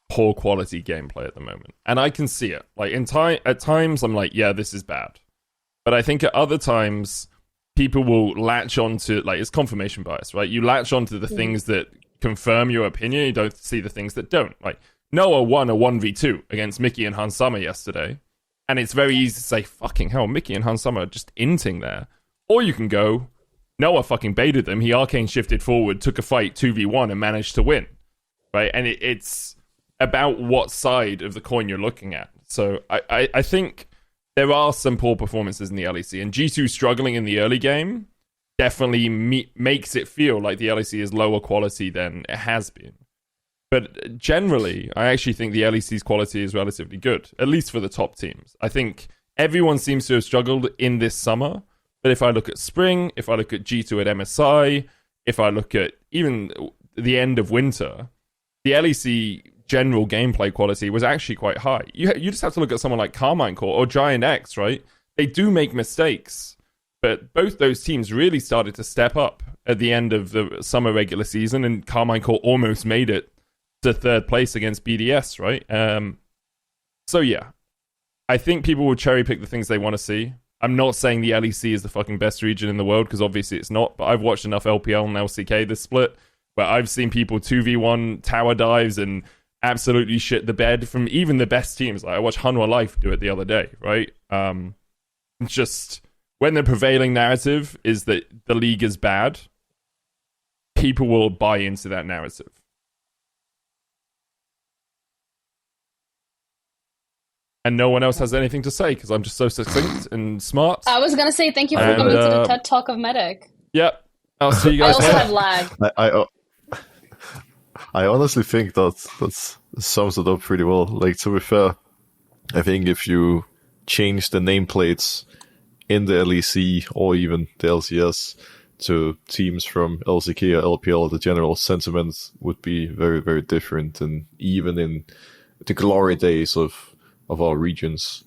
poor quality gameplay at the moment, and I can see it. At times I'm like, yeah, this is bad. But I think at other times, people will latch onto, like, it's confirmation bias, right? You latch onto the things that confirm your opinion. You don't see the things that don't. Like, Noah won a 1v2 against Mickey and Hansama yesterday. And it's very easy to say, fucking hell, Mickey and Hansama are just inting there. Or you can go, Noah fucking baited them. He arcane shifted forward, took a fight 2v1 and managed to win. Right? And it's about what side of the coin you're looking at. So I think there are some poor performances in the LEC. And G2 struggling in the early game definitely makes it feel like the LEC is lower quality than it has been. But generally, I actually think the LEC's quality is relatively good, at least for the top teams. I think everyone seems to have struggled in this summer. But if I look at Spring, if I look at G2 at MSI, if I look at even the end of winter, the LEC general gameplay quality was actually quite high. You just have to look at someone like Karmine Corp or Giant X, right? They do make mistakes. But both those teams really started to step up at the end of the summer regular season, and Karmine Corp almost made it to third place against BDS, right? So yeah, I think people will cherry pick the things they want to see. I'm not saying the LEC is the fucking best region in the world, because obviously it's not, but I've watched enough LPL and LCK this split where I've seen people 2v1 tower dives and absolutely shit the bed from even the best teams. Like I watched Hanwha Life do it the other day, right? Just when the prevailing narrative is that the league is bad, people will buy into that narrative. And no one else has anything to say because I'm just so succinct and smart. I was gonna say thank you for coming to the TED Talk of Medic. Yep. I'll see you guys. I also have lag. I honestly think that sums it up pretty well. Like, to be fair, I think if you change the nameplates in the LEC or even the LCS to teams from LCK or LPL, the general sentiment would be very, very different. And even in the glory days of our regions,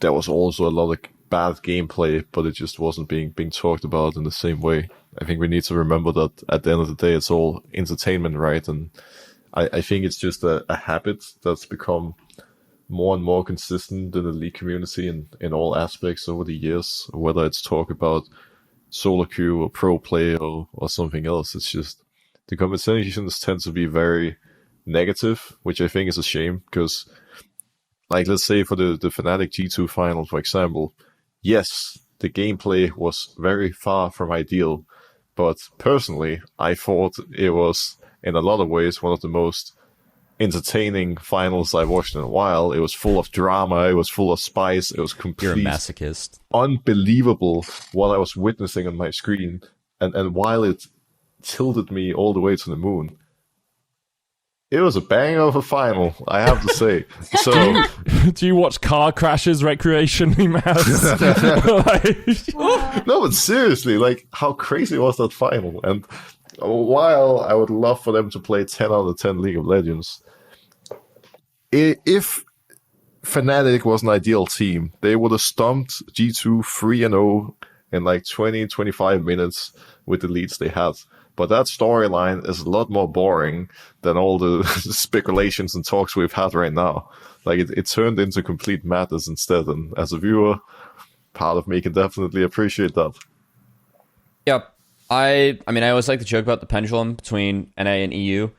there was also a lot of bad gameplay, but it just wasn't being talked about in the same way. I think we need to remember that at the end of the day, it's all entertainment, right? And I think it's just a habit that's become more and more consistent in the league community in all aspects over the years, whether it's talk about solo queue or pro play or something else. It's just the conversations tend to be very negative, which I think is a shame, because like, let's say for the Fnatic G2 final, for example, yes, the gameplay was very far from ideal, but personally, I thought it was, in a lot of ways, one of the most entertaining finals I've watched in a while. It was full of drama, it was full of spice, it was complete... You're a masochist. Unbelievable what I was witnessing on my screen, and while it tilted me all the way to the moon, it was a banger of a final, I have to say. So, do you watch car crashes recreationally, man? No, but seriously, like, how crazy was that final? And while I would love for them to play 10 out of 10 League of Legends, if Fnatic was an ideal team, they would have stomped G2 3-0 in like 20-25 minutes with the leads they had. But that storyline is a lot more boring than all the speculations and talks we've had right now. Like, it turned into complete madness instead. And as a viewer, part of me can definitely appreciate that. Yep. I mean, I always like to joke about the pendulum between NA and EU.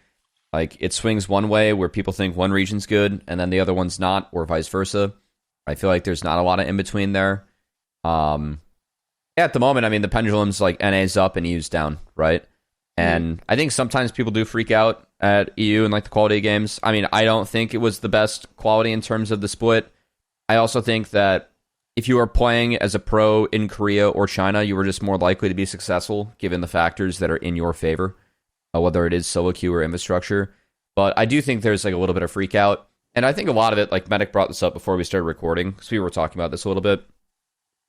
Like, it swings one way where people think one region's good and then the other one's not, or vice versa. I feel like there's not a lot of in between there. Yeah, at the moment, I mean, the pendulum's like NA's up and EU's down, right? And I think sometimes people do freak out at EU and like the quality of games. I mean, I don't think it was the best quality in terms of the split. I also think that if you are playing as a pro in Korea or China, you were just more likely to be successful given the factors that are in your favor, whether it is solo queue or infrastructure. But I do think there's like a little bit of freak out. And I think a lot of it, like Medic brought this up before we started recording, because we were talking about this a little bit.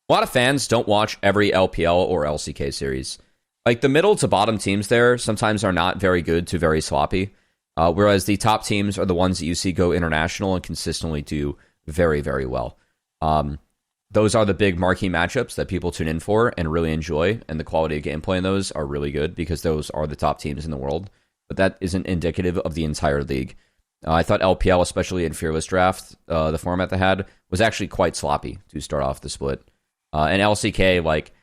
A lot of fans don't watch every LPL or LCK series. Like, the middle to bottom teams there sometimes are not very good to very sloppy, whereas the top teams are the ones that you see go international and consistently do very, very well. Those are the big marquee matchups that people tune in for and really enjoy, and the quality of gameplay in those are really good because those are the top teams in the world. But that isn't indicative of the entire league. I thought LPL, especially in Fearless Draft, the format they had, was actually quite sloppy to start off the split. And LCK, like,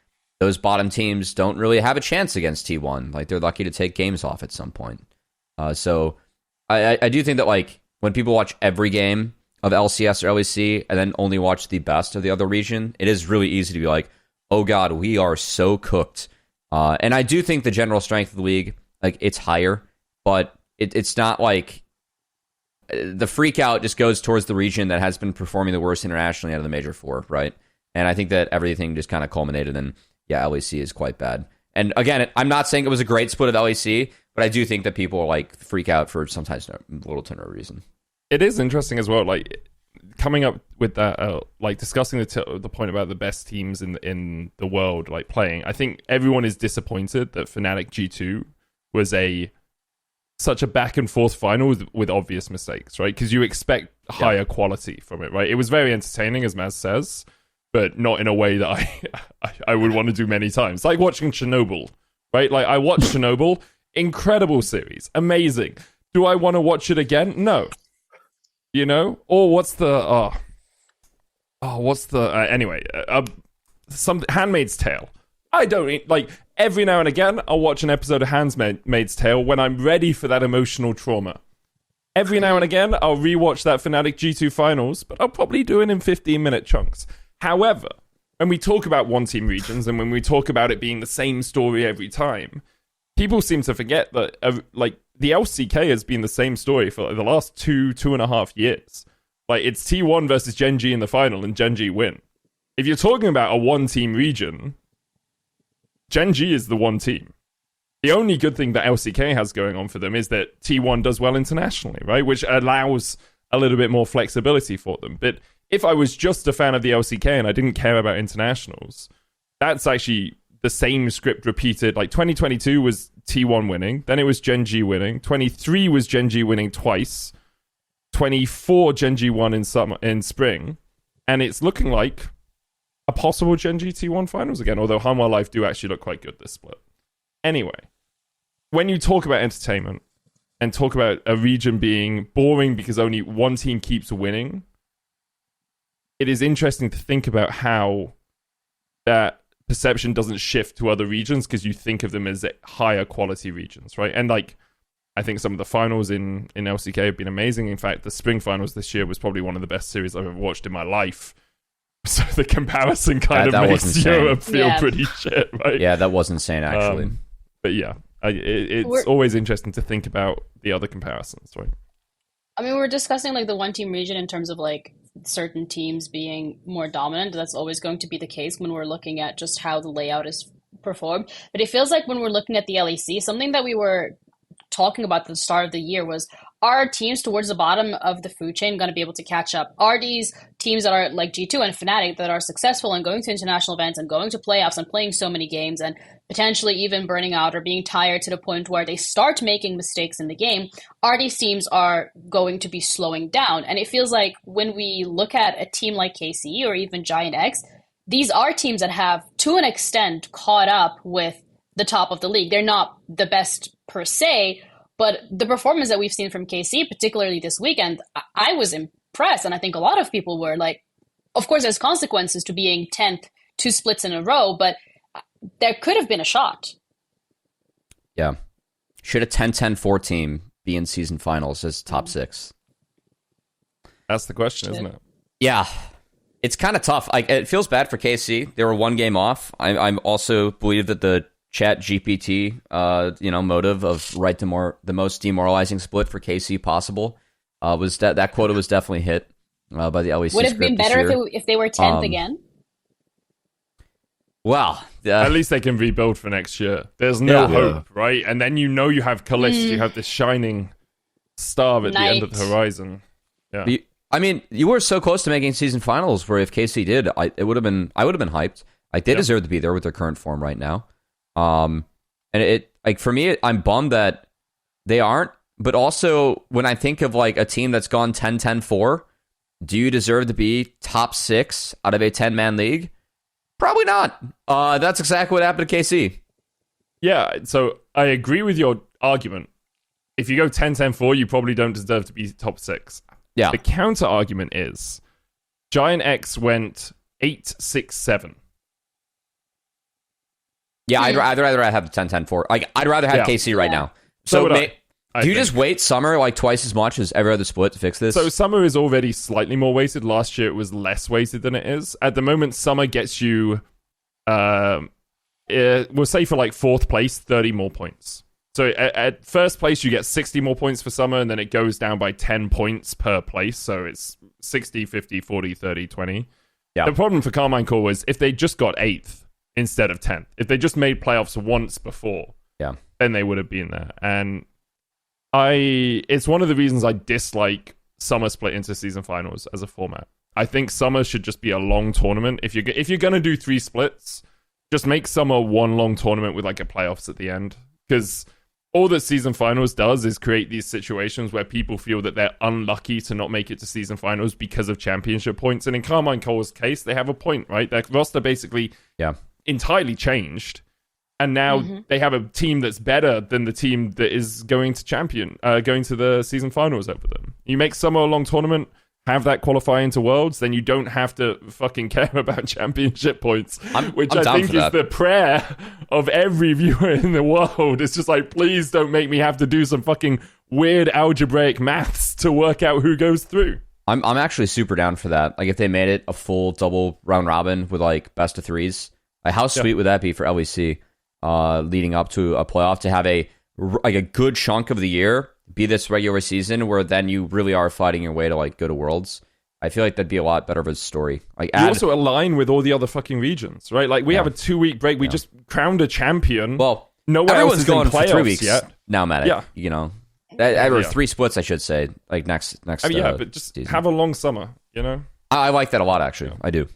those bottom teams don't really have a chance against T1. Like, they're lucky to take games off at some point. So I do think that, like, when people watch every game of LCS or LEC and then only watch the best of the other region, it is really easy to be like, oh god, we are so cooked. And I do think the general strength of the league, like, it's higher, but it's not like the freak out just goes towards the region that has been performing the worst internationally out of the major four, right? And I think that everything just kind of culminated in, yeah, LEC is quite bad. And again, I'm not saying it was a great split of LEC, but I do think that people like freak out for sometimes little to no reason. It is interesting as well, like coming up with that, like discussing the point about the best teams in the world, like playing. I think everyone is disappointed that Fnatic G2 was such a back and forth final with obvious mistakes, right? Because you expect higher quality from it, right? It was very entertaining, as Maz says, but not in a way that I would want to do many times. Like watching Chernobyl, right? Like I watched Chernobyl, incredible series, amazing. Do I want to watch it again? No. You know? Or anyway, some Handmaid's Tale. I don't like every now and again I'll watch an episode of Handmaid's Tale when I'm ready for that emotional trauma. Every now and again I'll rewatch that Fnatic G2 finals, but I'll probably do it in 15-minute chunks. However, when we talk about one-team regions and when we talk about it being the same story every time, people seem to forget that like the LCK has been the same story for the last 2.5 years. Like it's T1 versus Gen G in the final and Gen G win. If you're talking about a one-team region, Gen G is the one team. The only good thing that LCK has going on for them is that T1 does well internationally, right? Which allows a little bit more flexibility for them. But if I was just a fan of the LCK and I didn't care about internationals, that's actually the same script repeated. Like 2022 was T1 winning, then it was Gen G winning. 23 was Gen G winning twice. 24 Gen G won in spring, and it's looking like a possible Gen G T1 finals again. Although Hanwha Life do actually look quite good this split. Anyway, when you talk about entertainment and talk about a region being boring because only one team keeps winning, it is interesting to think about how that perception doesn't shift to other regions because you think of them as higher quality regions, right? And like, I think some of the finals in LCK have been amazing. In fact, the spring finals this year was probably one of the best series I've ever watched in my life. So the comparison kind of makes Europe feel pretty shit, right? Yeah, that was insane, actually. But yeah, it's always interesting to think about the other comparisons, right? I mean, we're discussing like the one team region in terms of like certain teams being more dominant. That's always going to be the case when we're looking at just how the layout is performed. But it feels like when we're looking at the LEC, something that we were talking about at the start of the year was, are teams towards the bottom of the food chain going to be able to catch up? Are these teams that are like G2 and Fnatic that are successful and going to international events and going to playoffs and playing so many games and potentially even burning out or being tired to the point where they start making mistakes in the game, are these teams are going to be slowing down? And it feels like when we look at a team like KCE or even Giant X, these are teams that have, to an extent, caught up with the top of the league. They're not the best per se, but the performance that we've seen from KC, particularly this weekend, I was impressed. And I think a lot of people were like, of course, there's consequences to being 10th 2 splits in a row, but there could have been a shot. Yeah. Should a 10-10-4 team be in season finals as top 6? That's the question, isn't it? Yeah. It's kind of tough. It feels bad for KC. They were one game off. I'm also believe that the Chat GPT, motive of the most demoralizing split for KC possible was that quota was definitely hit by the LEC. Would it have been better if they were 10th again? Well, at least they can rebuild for next year. There's no hope, right? And then you have Kalist, you have this shining star at the end of the horizon. Yeah. I mean, you were so close to making season finals where if KC did, I would have been hyped. Like they deserve to be there with their current form right now. And for me, I'm bummed that they aren't, but also when I think of like a team that's gone 10-10-4, do you deserve to be top 6 out of a 10-man league? Probably not. That's exactly what happened to KC. Yeah, so I agree with your argument. If you go 10-10-4, you probably don't deserve to be top 6. Yeah. The counter argument is Giant X went 8-6-7. Yeah, I'd rather have the 10-10-4. Like, I'd rather have KC right now. So do you just wait Summer like twice as much as every other split to fix this? So Summer is already slightly more weighted. Last year it was less weighted than it is. At the moment, Summer gets you, we'll say for like 4th place, 30 more points. So at 1st place, you get 60 more points for Summer, and then it goes down by 10 points per place. So it's 60, 50, 40, 30, 20. Yeah. The problem for Karmine Core was if they just got 8th instead of 10th, if they just made playoffs once before, then they would have been there. And it's one of the reasons I dislike Summer split into season finals as a format. I think Summer should just be a long tournament. If you're gonna do 3 splits, just make Summer one long tournament with like a playoffs at the end. Because all that season finals does is create these situations where people feel that they're unlucky to not make it to season finals because of championship points. And in Karmine Core's case, they have a point, right? Their roster basically entirely changed. And now they have a team that's better than the team that is going to going to the season finals over them. You make Summer a long tournament, have that qualify into Worlds, then you don't have to fucking care about championship points, which I think is the prayer of every viewer in the world. It's just like, please don't make me have to do some fucking weird algebraic maths to work out who goes through. I'm actually super down for that. Like, if they made it a full double round robin with like best of 3s, like how sweet would that be for LEC? Leading up to a playoff, to have a good chunk of the year be this regular season where then you really are fighting your way to like go to Worlds. I feel like that'd be a lot better of a story. Like, you also align with all the other fucking regions, right? Like, we have a 2-week break. We just crowned a champion. Well, nowhere everyone's else is going in for 3 weeks yet. now, Matic. Yeah. You know, or 3 splits, I should say. Like next. I mean, but just season. have a long summer. You know, I like that a lot. Actually, I do.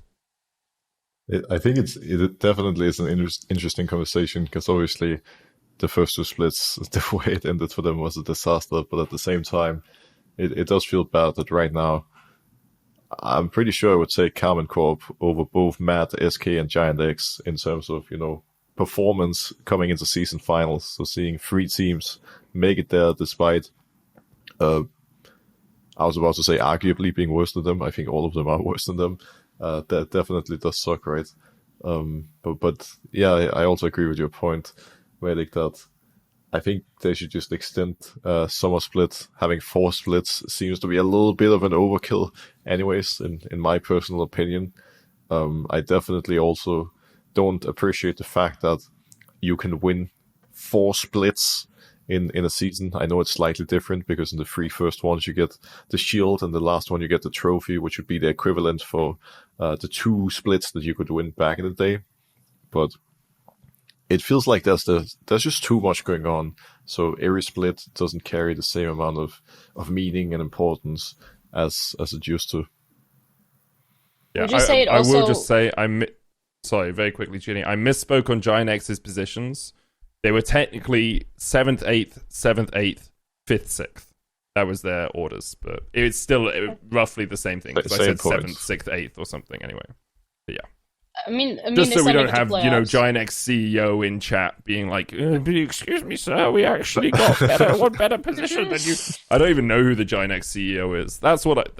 I think it definitely is an interesting conversation, because obviously the first 2 splits, the way it ended for them was a disaster. But at the same time, it does feel bad that right now, I'm pretty sure I would say Karmine Corp over both Matt, SK, and Giant X in terms of, performance coming into season finals. So seeing 3 teams make it there despite, I was about to say arguably being worse than them. I think all of them are worse than them. That definitely does suck, right? But yeah, I also agree with your point, Medic, that I think they should just extend summer split. Having 4 splits seems to be a little bit of an overkill anyways, in my personal opinion. I definitely also don't appreciate the fact that you can win 4 splits in a season. I know it's slightly different because in the 3 first ones you get the shield, and the last one you get the trophy, which would be the equivalent for the 2 splits that you could win back in the day. But it feels like there's just too much going on. So every split doesn't carry the same amount of meaning and importance as it used to. Yeah, Would you say it also... I will just say, sorry, very quickly, Ginny. I misspoke on Giant X's positions. They were technically 7th, 8th, 7th, 8th, 5th, 6th. That was their orders, but it's still roughly the same thing. Because I said points. 7th, 6th, 8th or something anyway. But yeah. I mean, just so we don't have, playoffs. Giant X CEO in chat being like, excuse me, sir, we actually got one better position than you. I don't even know who the Giant X CEO is. That's what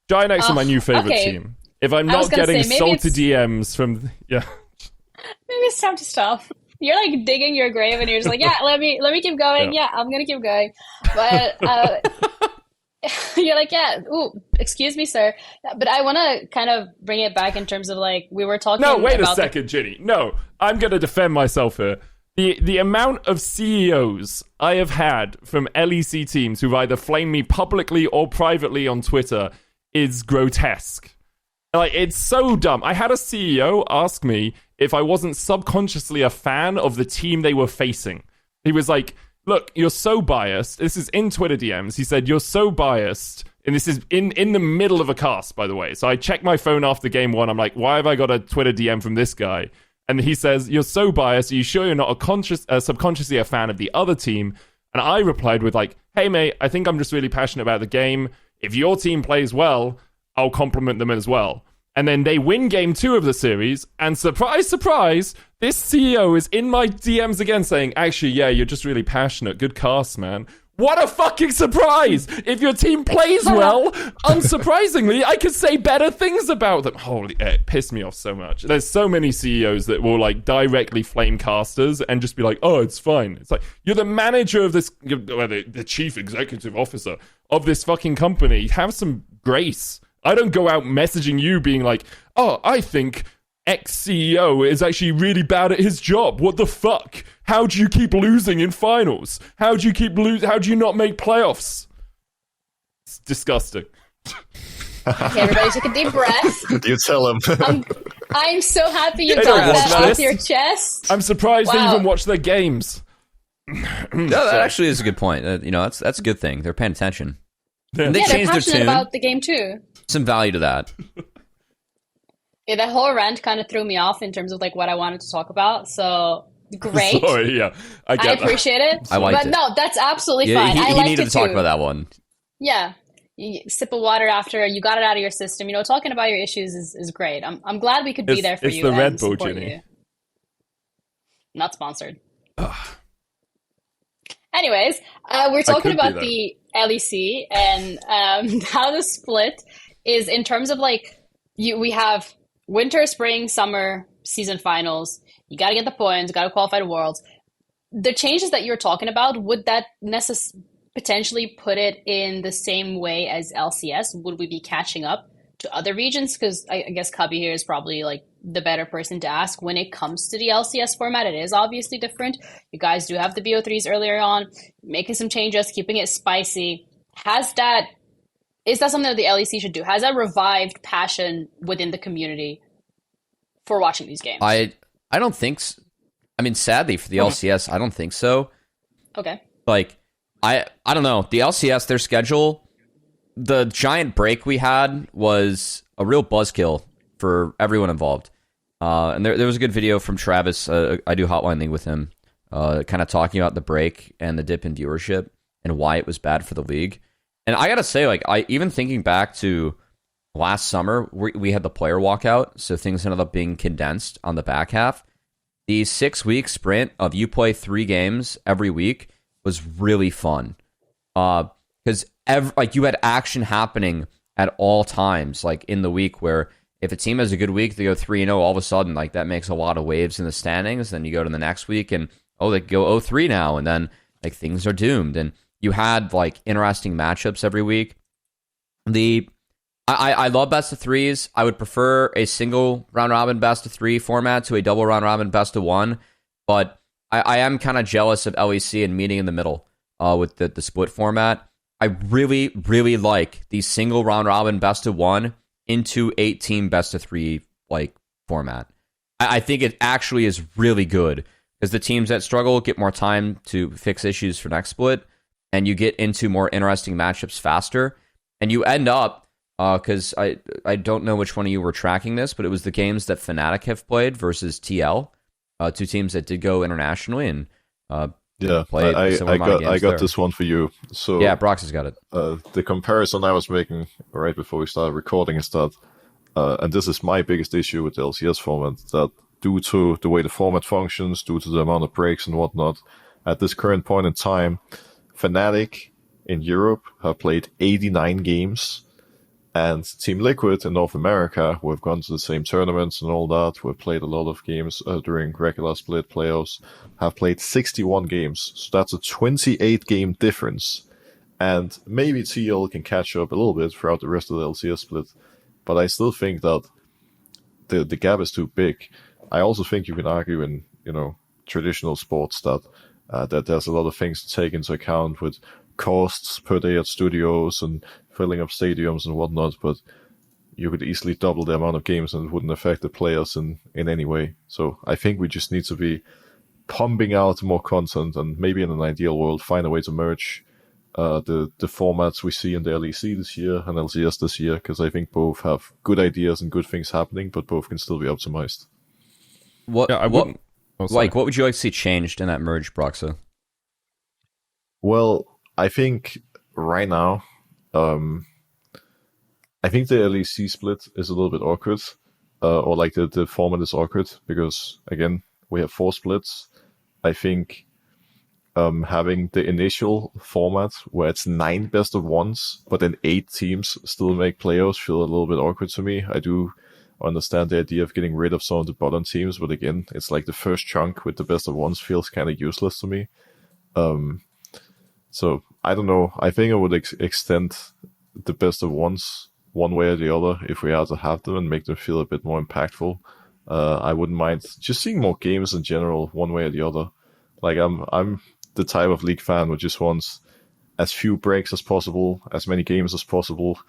Giant X are my new favorite team. If I'm not getting salty DMs from, maybe it's time to stop. You're like digging your grave, and you're just like, yeah, let me keep going. Yeah, I'm gonna keep going. But you're like, yeah, ooh, excuse me, sir. But I want to kind of bring it back in terms of like we were talking. No, wait a second, Ginny. No, I'm gonna defend myself here. The amount of CEOs I have had from LEC teams who've either flamed me publicly or privately on Twitter is grotesque. Like, it's so dumb. I had a CEO ask me if I wasn't subconsciously a fan of the team they were facing. He was like, look, you're so biased. This is in Twitter DMs. He said, you're so biased. And this is in the middle of a cast, by the way. So I checked my phone after game 1. I'm like, why have I got a Twitter DM from this guy? And he says, you're so biased. Are you sure you're not subconsciously a fan of the other team? And I replied with like, hey, mate, I think I'm just really passionate about the game. If your team plays well, I'll compliment them as well. And then they win game 2 of the series, and surprise, surprise, this CEO is in my DMs again saying, actually, yeah, you're just really passionate. Good cast, man. What a fucking surprise! If your team plays well, unsurprisingly, I could say better things about them. Holy, it pissed me off so much. There's so many CEOs that will like directly flame casters and just be like, "Oh, it's fine." It's like you're the manager of this, the chief executive officer of this fucking company. Have some grace. I don't go out messaging you being like, "Oh, I think ex-CEO is actually really bad at his job. What the fuck? How do you keep losing in finals? How do you not make playoffs?" It's disgusting. Okay, everybody take a deep breath. You tell him. I'm so happy you They got don't watch that off this. your chest. I'm surprised they Wow. even watch their games. No, that actually is a good point. That's a good thing. They're paying attention. And they Yeah, they're changed their passionate tune. about the game too. Some value to that. Yeah, that whole rant kind of threw me off in terms of like what I wanted to talk about. So great. Sorry, yeah. I get that. appreciate it. I liked but it. no, that's absolutely Yeah, fine. he I liked needed it to talk too. about that one. Yeah. You sip of water after you got it out of your system. Talking about your issues is great. I'm glad we could be there for It's you. the and Red Bull, support Ginny. you. Not sponsored. Anyways, we're talking could be, about the LEC and how the split is in terms of like we have winter, spring, summer season finals. You got to get the points. Got to qualify to Worlds. The changes that you're talking about, would that potentially put it in the same way as LCS? Would we be catching up to other regions? Because I guess Cubby here is probably like the better person to ask when it comes to the LCS format. It is obviously different. You guys do have the BO3s earlier on, making some changes, keeping it spicy. Is that something that the LEC should do? Has that revived passion within the community for watching these games? I don't think so. I mean, sadly for the LCS, I don't think so. Okay. Like, I don't know. The LCS, their schedule, the giant break we had was a real buzzkill for everyone involved. And there was a good video from Travis. I do Hotline League with him, kind of talking about the break and the dip in viewership and why it was bad for the league. And I gotta say, like, even thinking back to last summer, we had the player walkout, so things ended up being condensed on the back half. The 6-week sprint of you play 3 games every week was really fun. Because you had action happening at all times, like in the week, where if a team has a good week, they go 3-0, all of a sudden, like that makes a lot of waves in the standings. Then you go to the next week and they go 0-3 now, and then like things are doomed. And you had like interesting matchups every week. I love best of threes. I would prefer a single round robin best of 3 format to a double round robin best of 1. But I am kind of jealous of LEC and meeting in the middle with the split format. I really, really like the single round robin best of 1 into 8-team best of 3 like format. I think it actually is really good because the teams that struggle get more time to fix issues for next split, and you get into more interesting matchups faster, and you end up. Because I don't know which one of you were tracking this, but it was the games that Fnatic have played versus TL, 2 teams that did go internationally and played I got this one for you. So yeah, Broxah's got it. The comparison I was making right before we started recording is that, and this is my biggest issue with the LCS format, that due to the way the format functions, due to the amount of breaks and whatnot, at this current point in time, Fnatic in Europe have played 89 games. And Team Liquid in North America, who have gone to the same tournaments and all that, who have played a lot of games during regular split playoffs, have played 61 games. So that's a 28-game difference. And maybe TL can catch up a little bit throughout the rest of the LCS split. But I still think that the gap is too big. I also think you can argue in traditional sports that there's a lot of things to take into account with costs per day at studios and filling up stadiums and whatnot, but you could easily double the amount of games and it wouldn't affect the players in any way. So I think we just need to be pumping out more content and maybe in an ideal world find a way to merge the formats we see in the LEC this year and LCS this year, because I think both have good ideas and good things happening, but both can still be optimized. What Oh, sorry. what would you like to see changed in that merge, Broxah? Well, I think right now, I think the LEC split is a little bit awkward, or like the format is awkward because, again, we have 4 splits. I think having the initial format where it's 9 best of ones, but then 8 teams still make playoffs feel a little bit awkward to me. I do understand the idea of getting rid of some of the bottom teams, but again, it's like the first chunk with the best of ones feels kind of useless to me. So I don't know. I think I would extend the best of ones one way or the other if we had to have them and make them feel a bit more impactful. I wouldn't mind just seeing more games in general, one way or the other. Like I'm the type of league fan who just wants as few breaks as possible, as many games as possible,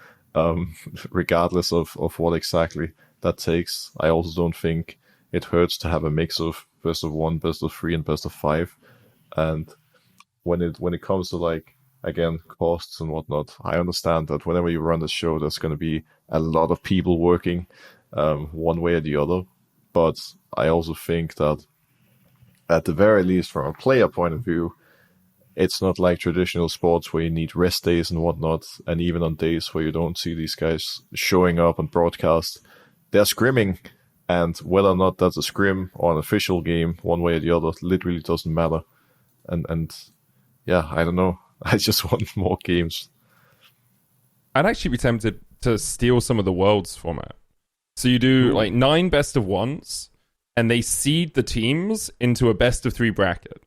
regardless of what exactly that takes. I also don't think it hurts to have a mix of best of 1, best of 3, and best of 5. And when it comes to, like, again, costs and whatnot, I understand that whenever you run the show, there's going to be a lot of people working one way or the other. But I also think that at the very least, from a player point of view, it's not like traditional sports where you need rest days and whatnot. And even on days where you don't see these guys showing up on broadcast, they're scrimming. And whether or not that's a scrim or an official game, one way or the other, literally doesn't matter. And yeah, I don't know. I just want more games. I'd actually be tempted to steal some of the Worlds format. So you do like 9 best of ones, and they seed the teams into a best of 3 bracket.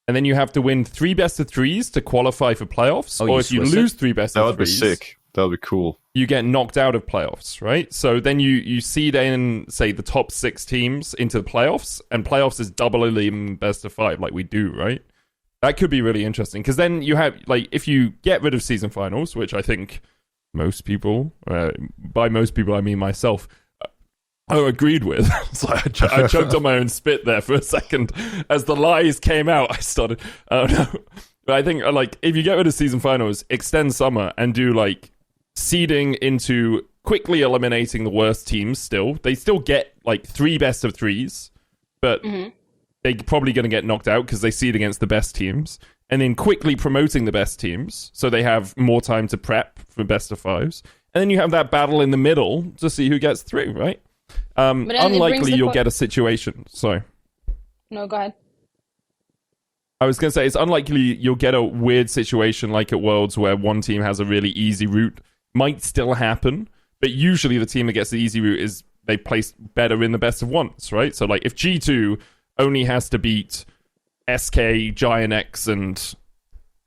And then you have to win 3 best of 3s to qualify for playoffs. Or if you lose 3 best of 3s... That would be sick. That would be cool. You get knocked out of playoffs, right? So then you seed in, say, the top 6 teams into the playoffs, and playoffs is doubling best of 5 like we do, right? That could be really interesting, because then you have, like, if you get rid of season finals, which I think most people, by most people I mean myself, agreed with. So I choked on my own spit there for a second. As the lies came out, I started, I don't know. But I think, like, if you get rid of season finals, extend summer and do, like, seeding into quickly eliminating the worst teams still. They still get, like, 3 best of 3s, but they're probably going to get knocked out because they seed against the best teams. And then quickly promoting the best teams so they have more time to prep for best of 5s. And then you have that battle in the middle to see who gets through, right? Unlikely you'll get a situation. Sorry. No, go ahead. I was going to say, it's unlikely you'll get a weird situation like at Worlds where one team has a really easy route. Might still happen, but usually the team that gets the easy route is they place better in the best of ones, right? So, like, if G2 only has to beat SK, Giant X, and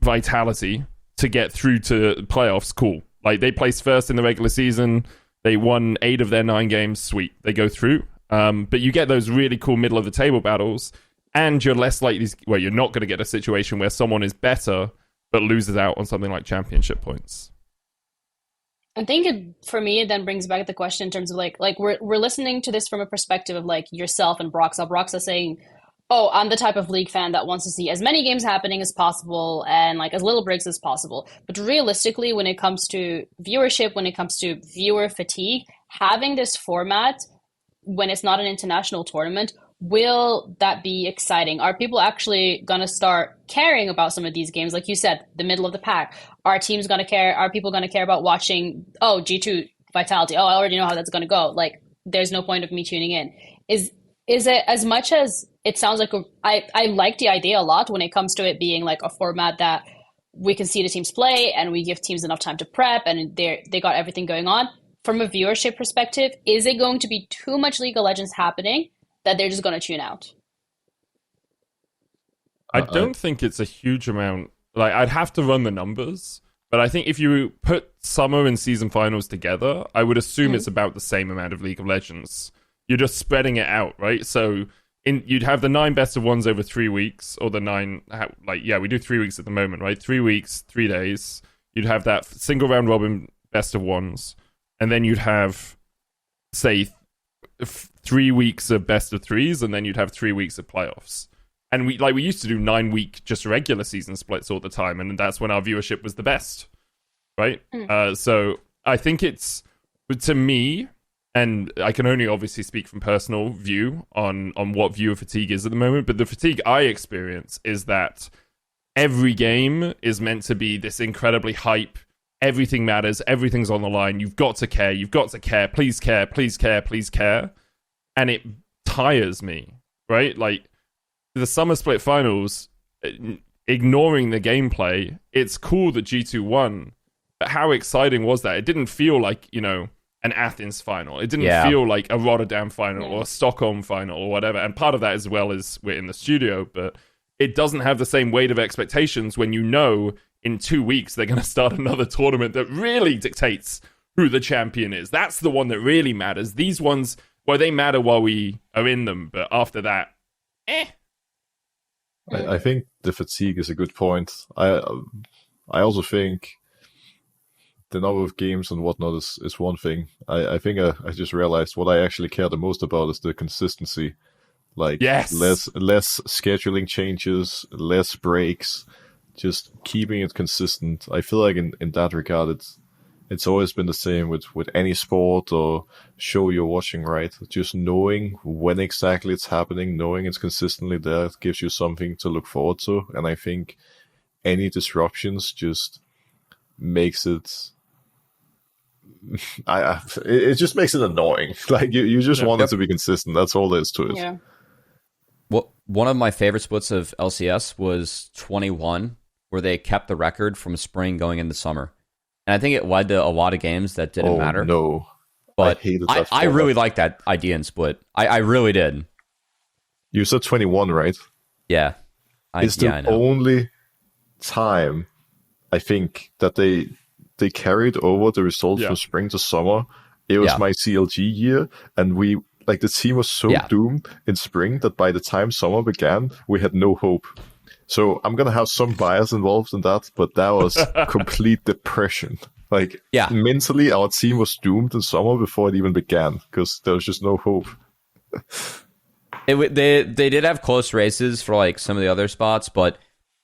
Vitality to get through to playoffs, cool. Like, they placed first in the regular season, they won 8 of their 9 games, sweet. They go through. But you get those really cool middle-of-the-table battles, and you're less likely... Well, you're not going to get a situation where someone is better, but loses out on something like championship points. I think for me, it then brings back the question in terms of, like we're listening to this from a perspective of, like, yourself and Broxah. Broxah saying, oh, I'm the type of league fan that wants to see as many games happening as possible and, like, as little breaks as possible. But realistically, when it comes to viewership, when it comes to viewer fatigue, having this format when it's not an international tournament, will that be exciting? Are people actually going to start caring about some of these games? Like you said, the middle of the pack. Are teams going to care? Are people going to care about watching, oh, G2 Vitality? Oh, I already know how that's going to go. Like, there's no point of me tuning in. Is it, as much as it sounds like, I like the idea a lot when it comes to it being like a format that we can see the teams play and we give teams enough time to prep and they got everything going on. From a viewership perspective, is it going to be too much League of Legends happening that they're just going to tune out? I don't think it's a huge amount. Like, I'd have to run the numbers, but I think if you put summer and season finals together, I would assume it's about the same amount of League of Legends. You're just spreading it out, right? So you'd have the 9 best of ones over 3 weeks, or the 9, we do 3 weeks at the moment, right? 3 weeks, 3 days. You'd have that single round robin best of ones, and then you'd have, say, 3 weeks of best of 3s, and then you'd have 3 weeks of playoffs. And we used to do 9-week just regular season splits all the time, and that's when our viewership was the best, right? So I think it's, to me, and I can only obviously speak from personal view on what viewer fatigue is at the moment, but the fatigue I experience is that every game is meant to be this incredibly hype, everything matters, everything's on the line, you've got to care, please care, please care, please care. And it tires me, right? Like, the summer split finals, ignoring the gameplay, it's cool that G2 won. But how exciting was that? It didn't feel like, an Athens final. It didn't feel like a Rotterdam final or a Stockholm final or whatever. And part of that as well is we're in the studio, but it doesn't have the same weight of expectations when in 2 weeks they're going to start another tournament that really dictates who the champion is. That's the one that really matters. These ones, well, they matter while we are in them, but after that, I think the fatigue is a good point. I also think the number of games and whatnot is one thing. I think I just realized what I actually care the most about is the consistency. Like less scheduling changes, less breaks, just keeping it consistent. I feel like in that regard, it's always been the same with any sport or show you're watching, right? Just knowing when exactly it's happening, knowing it's consistently there, gives you something to look forward to. And I think any disruptions just makes it... it just makes it annoying. Like you just want it to be consistent. That's all there is to it. Yeah. Well, one of my favorite splits of LCS was 21, where they kept the record from spring going into summer. And I think it led to a lot of games that didn't matter. No. But I really like that idea in split. I really did. You said 21, right? Yeah. It's the only time I think that they carried over the results from spring to summer. It was my CLG year, and the team was so doomed in spring that by the time summer began, we had no hope. So I'm going to have some bias involved in that, but that was complete depression. Mentally, our team was doomed in summer before it even began, because there was just no hope. They did have close races for some of the other spots, but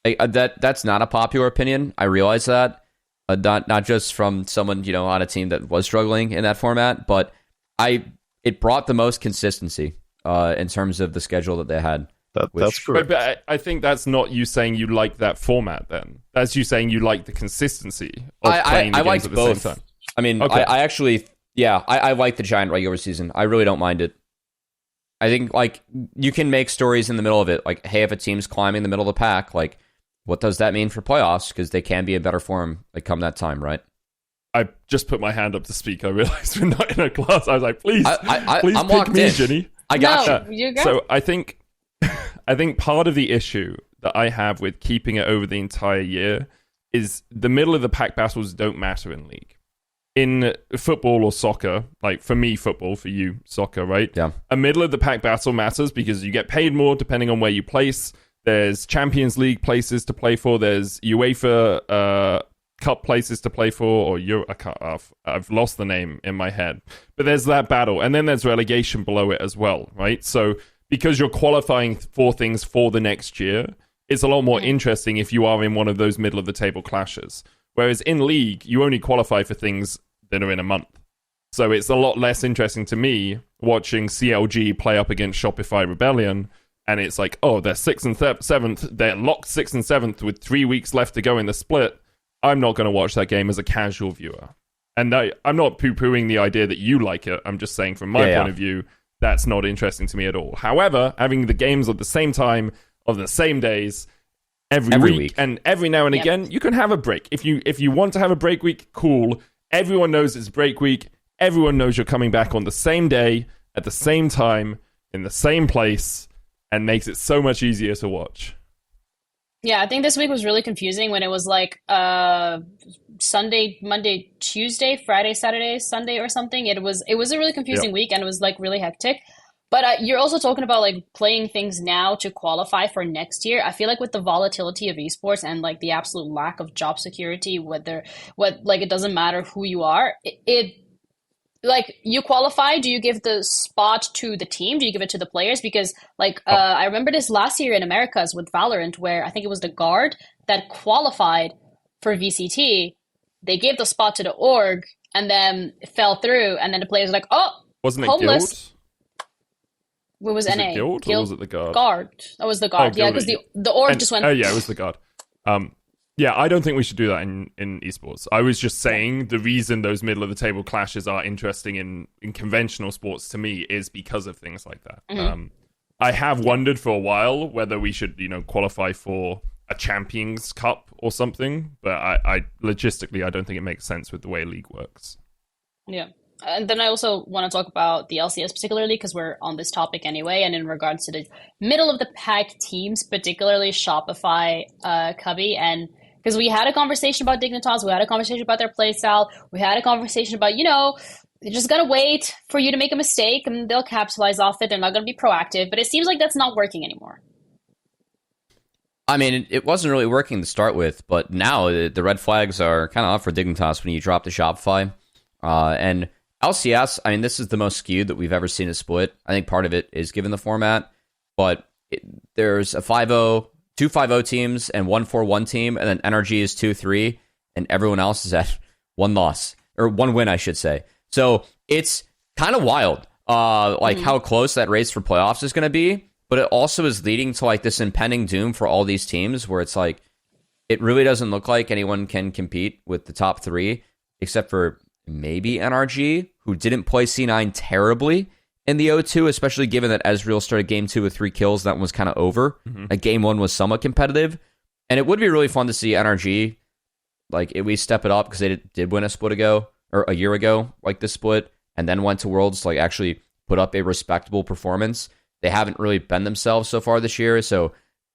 that's not a popular opinion. I realize that. Not just from someone on a team that was struggling in that format, but it brought the most consistency in terms of the schedule that they had. That's correct. But I think that's not you saying you like that format. Then that's you saying you like the consistency of playing the games at the same time. I mean, okay. I actually, I like the giant regular season. I really don't mind it. I think you can make stories in the middle of it. Like, hey, if a team's climbing the middle of the pack, what does that mean for playoffs? Because they can be in better form come that time, right? I just put my hand up to speak. I realized we're not in a class. I was like, please, please I'm pick me, Ginny. I got you. So I think part of the issue that I have with keeping it over the entire year is the middle of the pack battles don't matter in League. In football or soccer, for me, football, for you, soccer, right? Yeah. A middle of the pack battle matters because you get paid more depending on where you place. There's Champions League places to play for. There's UEFA Cup places to play for, or I've lost the name in my head. But there's that battle, and then there's relegation below it as well, right? So because you're qualifying for things for the next year, it's a lot more interesting if you are in one of those middle of the table clashes. Whereas in League, you only qualify for things that are in a month. So it's a lot less interesting to me watching CLG play up against Shopify Rebellion. And it's like, oh, they're 6th and 7th. They're locked 6th and 7th with 3 weeks left to go in the split. I'm not going to watch that game as a casual viewer. And I'm not poo-pooing the idea that you like it. I'm just saying from my point of view, that's not interesting to me at all. However, having the games at the same time, of the same days, every week, and every now and again, you can have a break. If you want to have a break week, cool. Everyone knows it's break week. Everyone knows you're coming back on the same day, at the same time, in the same place, and makes it so much easier to watch. Yeah, I think this week was really confusing when it was Sunday, Monday, Tuesday, Friday, Saturday, Sunday or something. It was a really confusing week, and it was really hectic. But you're also talking about playing things now to qualify for next year. I feel like with the volatility of esports and the absolute lack of job security, it doesn't matter who you are, you qualify, do you give the spot to the team? Do you give it to the players? Because I remember this last year in Americas with Valorant, where I think it was the guard that qualified for VCT. They gave the spot to the org and then it fell through, and then the players were like, oh, wasn't it homeless. Guild? What was NA? It Guild, or was it the guard? Guard. That was the guard. Yeah, because the org just went. Oh yeah, it was the guard. Yeah, I don't think we should do that in esports. I was just saying the reason those middle of the table clashes are interesting in conventional sports to me is because of things like that. Mm-hmm. I have wondered for a while whether we should, qualify for a Champions Cup or something. But I logistically, I don't think it makes sense with the way League works. Yeah. And then I also want to talk about the LCS particularly because we're on this topic anyway. And in regards to the middle of the pack teams, particularly Shopify, Cubby, and because we had a conversation about Dignitas, we had a conversation about their playstyle, we had a conversation about, they're just going to wait for you to make a mistake and they'll capitalize off it. They're not going to be proactive. But it seems like that's not working anymore. I mean, it wasn't really working to start with, but now the red flags are kind of off for Dignitas when you drop the Shopify. And LCS, I mean, this is the most skewed that we've ever seen a split. I think part of it is given the format, but there's a 5-0, two 5-0 teams and 1-4-1 team, and then NRG is 2-3, and everyone else is at one loss, or one win, I should say. So it's kind of wild, how close that race for playoffs is going to be, but it also is leading to like this impending doom for all these teams where it's like, it really doesn't look like anyone can compete with the top three, except for maybe NRG, who didn't play C9 terribly in the O2, especially given that Ezreal started game 2 with 3 kills. That one was kind of over. Game 1 was somewhat competitive. And it would be really fun to see NRG, like, at least step it up, because they did win a year ago, like this split, and then went to Worlds to like actually put up a respectable performance. They haven't really been themselves so far this year, so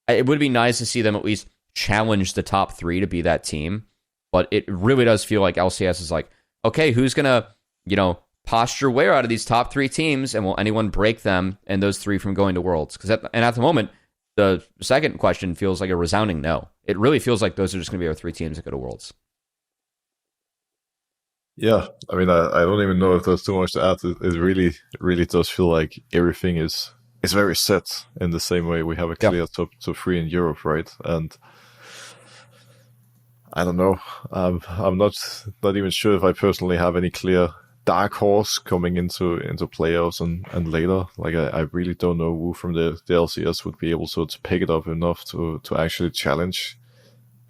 it would be nice to see them at least challenge the top 3 to be that team. But it really does feel like LCS is like, okay, who's going to, posture where out of these top 3 teams, and will anyone break them and those 3 from going to Worlds? Because at the moment, the second question feels like a resounding no. It really feels like those are just going to be our 3 teams that go to Worlds. Yeah, I mean, I don't even know if there's too much to add. It really does feel like everything is very set in the same way we have a clear top 3 in Europe, right? And I don't know. I'm not even sure if I personally have any clear dark horse coming into playoffs and later. Like I really don't know who from the LCS would be able to pick it up enough to actually challenge.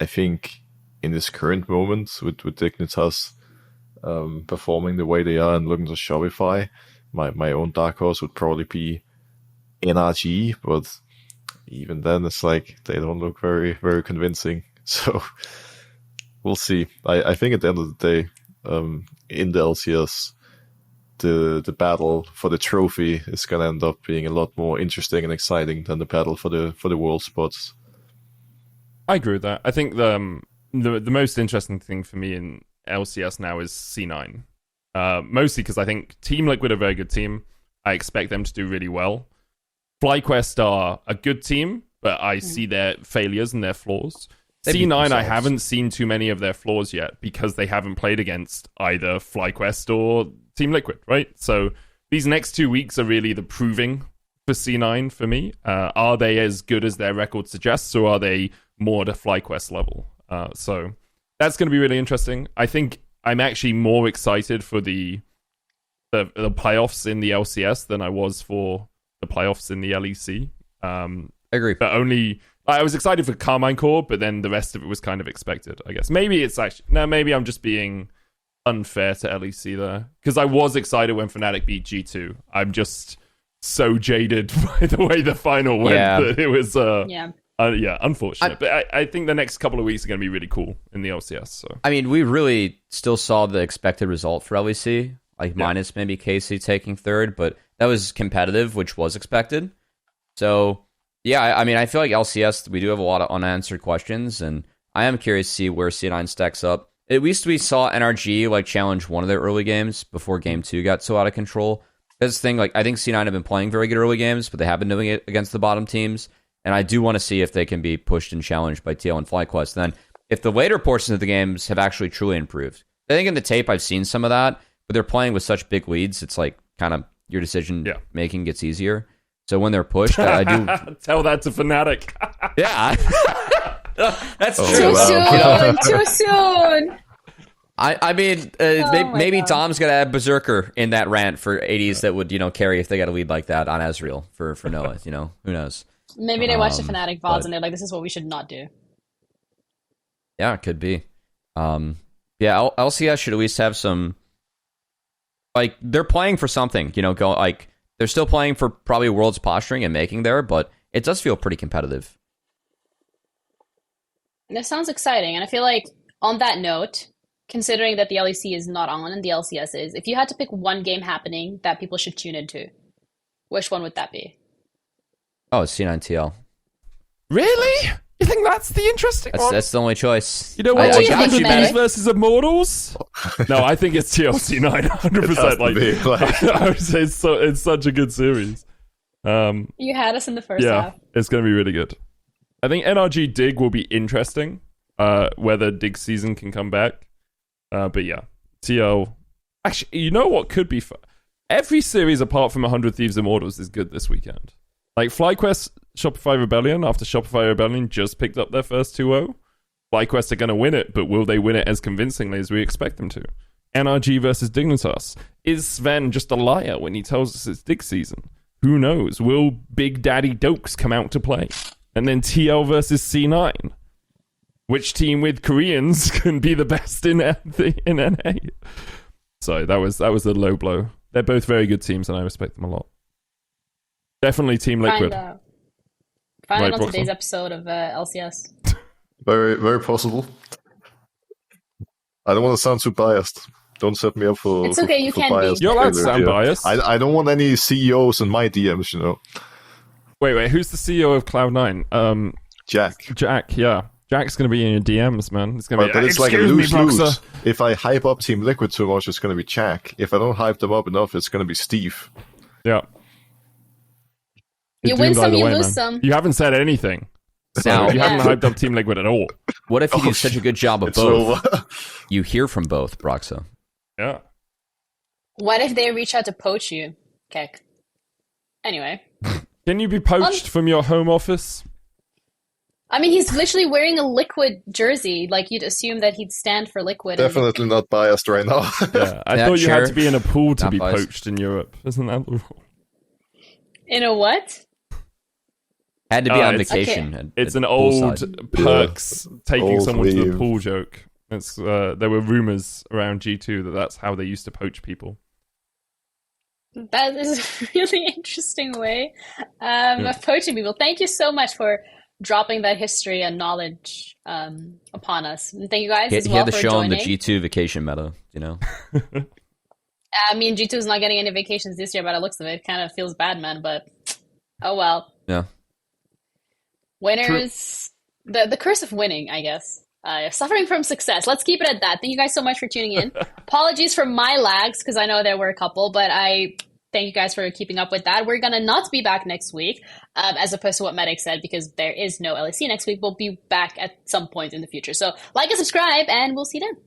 I think in this current moment with Dignitas performing the way they are and looking to Shopify, my own dark horse would probably be NRG, but even then it's like they don't look very, very convincing. So we'll see. I think at the end of the day, in the LCS, the battle for the trophy is going to end up being a lot more interesting and exciting than the battle for the world spots. I agree with that. I think the most interesting thing for me in LCS now is C9. Mostly because I think Team Liquid are a very good team. I expect them to do really well. FlyQuest are a good team, but I see their failures and their flaws. C9, I haven't seen too many of their flaws yet because they haven't played against either FlyQuest or Team Liquid, right? So these next 2 weeks are really the proving for C9 for me. Are they as good as their record suggests, or are they more at a FlyQuest level? So that's going to be really interesting. I think I'm actually more excited for the playoffs in the LCS than I was for the playoffs in the LEC. I agree. But I was excited for Karmine Corp, but then the rest of it was kind of expected, I guess. Maybe I'm just being unfair to LEC there. Because I was excited when Fnatic beat G2. I'm just so jaded by the way the final went that it was unfortunate. But I think the next couple of weeks are going to be really cool in the LCS. So I mean, we really still saw the expected result for LEC, minus maybe KC taking third, but that was competitive, which was expected. So yeah, I mean, I feel like LCS, we do have a lot of unanswered questions, and I am curious to see where C9 stacks up. At least we saw NRG challenge one of their early games before game 2 got so out of control. That's the thing, I think C9 have been playing very good early games, but they have been doing it against the bottom teams, and I do want to see if they can be pushed and challenged by TL and FlyQuest. Then, if the later portions of the games have actually truly improved. I think in the tape I've seen some of that, but they're playing with such big leads, it's kind of your decision making gets easier. So when they're pushed, I do tell that to Fnatic. Yeah, that's true. Too soon. I mean, maybe Dom's gonna add Berserker in that rant for 80s that would carry if they got a lead like that on Ezreal for Noah. Who knows? Maybe they watch the Fnatic VODs and they're like, "This is what we should not do." Yeah, it could be. LCS should at least have some. They're playing for something. They're still playing for probably World's posturing and making there, but it does feel pretty competitive. This sounds exciting, and I feel like on that note, considering that the LEC is not on and the LCS is, if you had to pick one game happening that people should tune into, which one would that be? Oh, it's C9TL. Really? You think that's the interesting one? That's the only choice. You know what? I got you, Bees Medic. versus Immortals? No, I think it's TLC 9, 100%. Like, I would say it's such a good series. You had us in the first Yeah, half. it's going to be really good. I think NRG Dig will be interesting, whether Dig season can come back. But yeah, TL. Actually, you know what could be fun? Every series apart from 100 Thieves Immortals is good this weekend. Like FlyQuest, Shopify Rebellion, after Shopify Rebellion just picked up their first 2-0. FlyQuest are going to win it, but will they win it as convincingly as we expect them to? NRG versus Dignitas. Is Sven just a liar when he tells us it's Dig season? Who knows? Will Big Daddy Dokes come out to play? And then TL versus C9. Which team with Koreans can be the best in NA? So that was a low blow. They're both very good teams, and I respect them a lot. Definitely Team Liquid. Find Right, out on Broxah? today's episode of LCS. very, very possible. I don't want to sound too biased. Don't set me up for. It's okay, you for can be. biased You're allowed to failure sound here. biased. I don't want any CEOs in my DMs, you know. Wait, who's the CEO of Cloud9? Jack. Yeah. Jack's going to be in your DMs, man. It's going to be But it's like a "Excuse me, lose-lose. Broxah." If I hype up Team Liquid too much, it's going to be Jack. If I don't hype them up enough, it's going to be Steve. Yeah. You It's win doomed some, either you way, lose man. some. You haven't said anything. So Now- you haven't Yeah. hyped up Team Liquid at all. What if you Oh, do such a good job of It's both? over. You hear from both, Broxah. Yeah. What if they reach out to poach you, Kek? Anyway. Can you be poached from your home office? I mean, he's literally wearing a Liquid jersey. Like, you'd assume that he'd stand for Liquid. Definitely not biased right now. Yeah. I Yeah, thought you had sure. to be in a pool to Not be biased. poached in Europe. Isn't that the rule? In a what? Had to be on it's- vacation. Okay. It's at an old poolside. perks taking Old someone to the meme. pool joke. It's there were rumors around G2 that that's how they used to poach people. That is a really interesting way of poaching people. Thank you so much for dropping that history and knowledge upon us. And thank you guys as He well had to for show him joining. the G2 vacation meta, you know? I mean, G2 is not getting any vacations this year by the looks of it. Kind of feels bad, man, but oh well. Yeah. Winners, the curse of winning, I guess. Suffering from success. Let's keep it at that. Thank you guys so much for tuning in. Apologies for my lags, because I know there were a couple, but I thank you guys for keeping up with that. We're going to not be back next week, as opposed to what Medic said, because there is no LEC next week. We'll be back at some point in the future. So like and subscribe, and we'll see you then.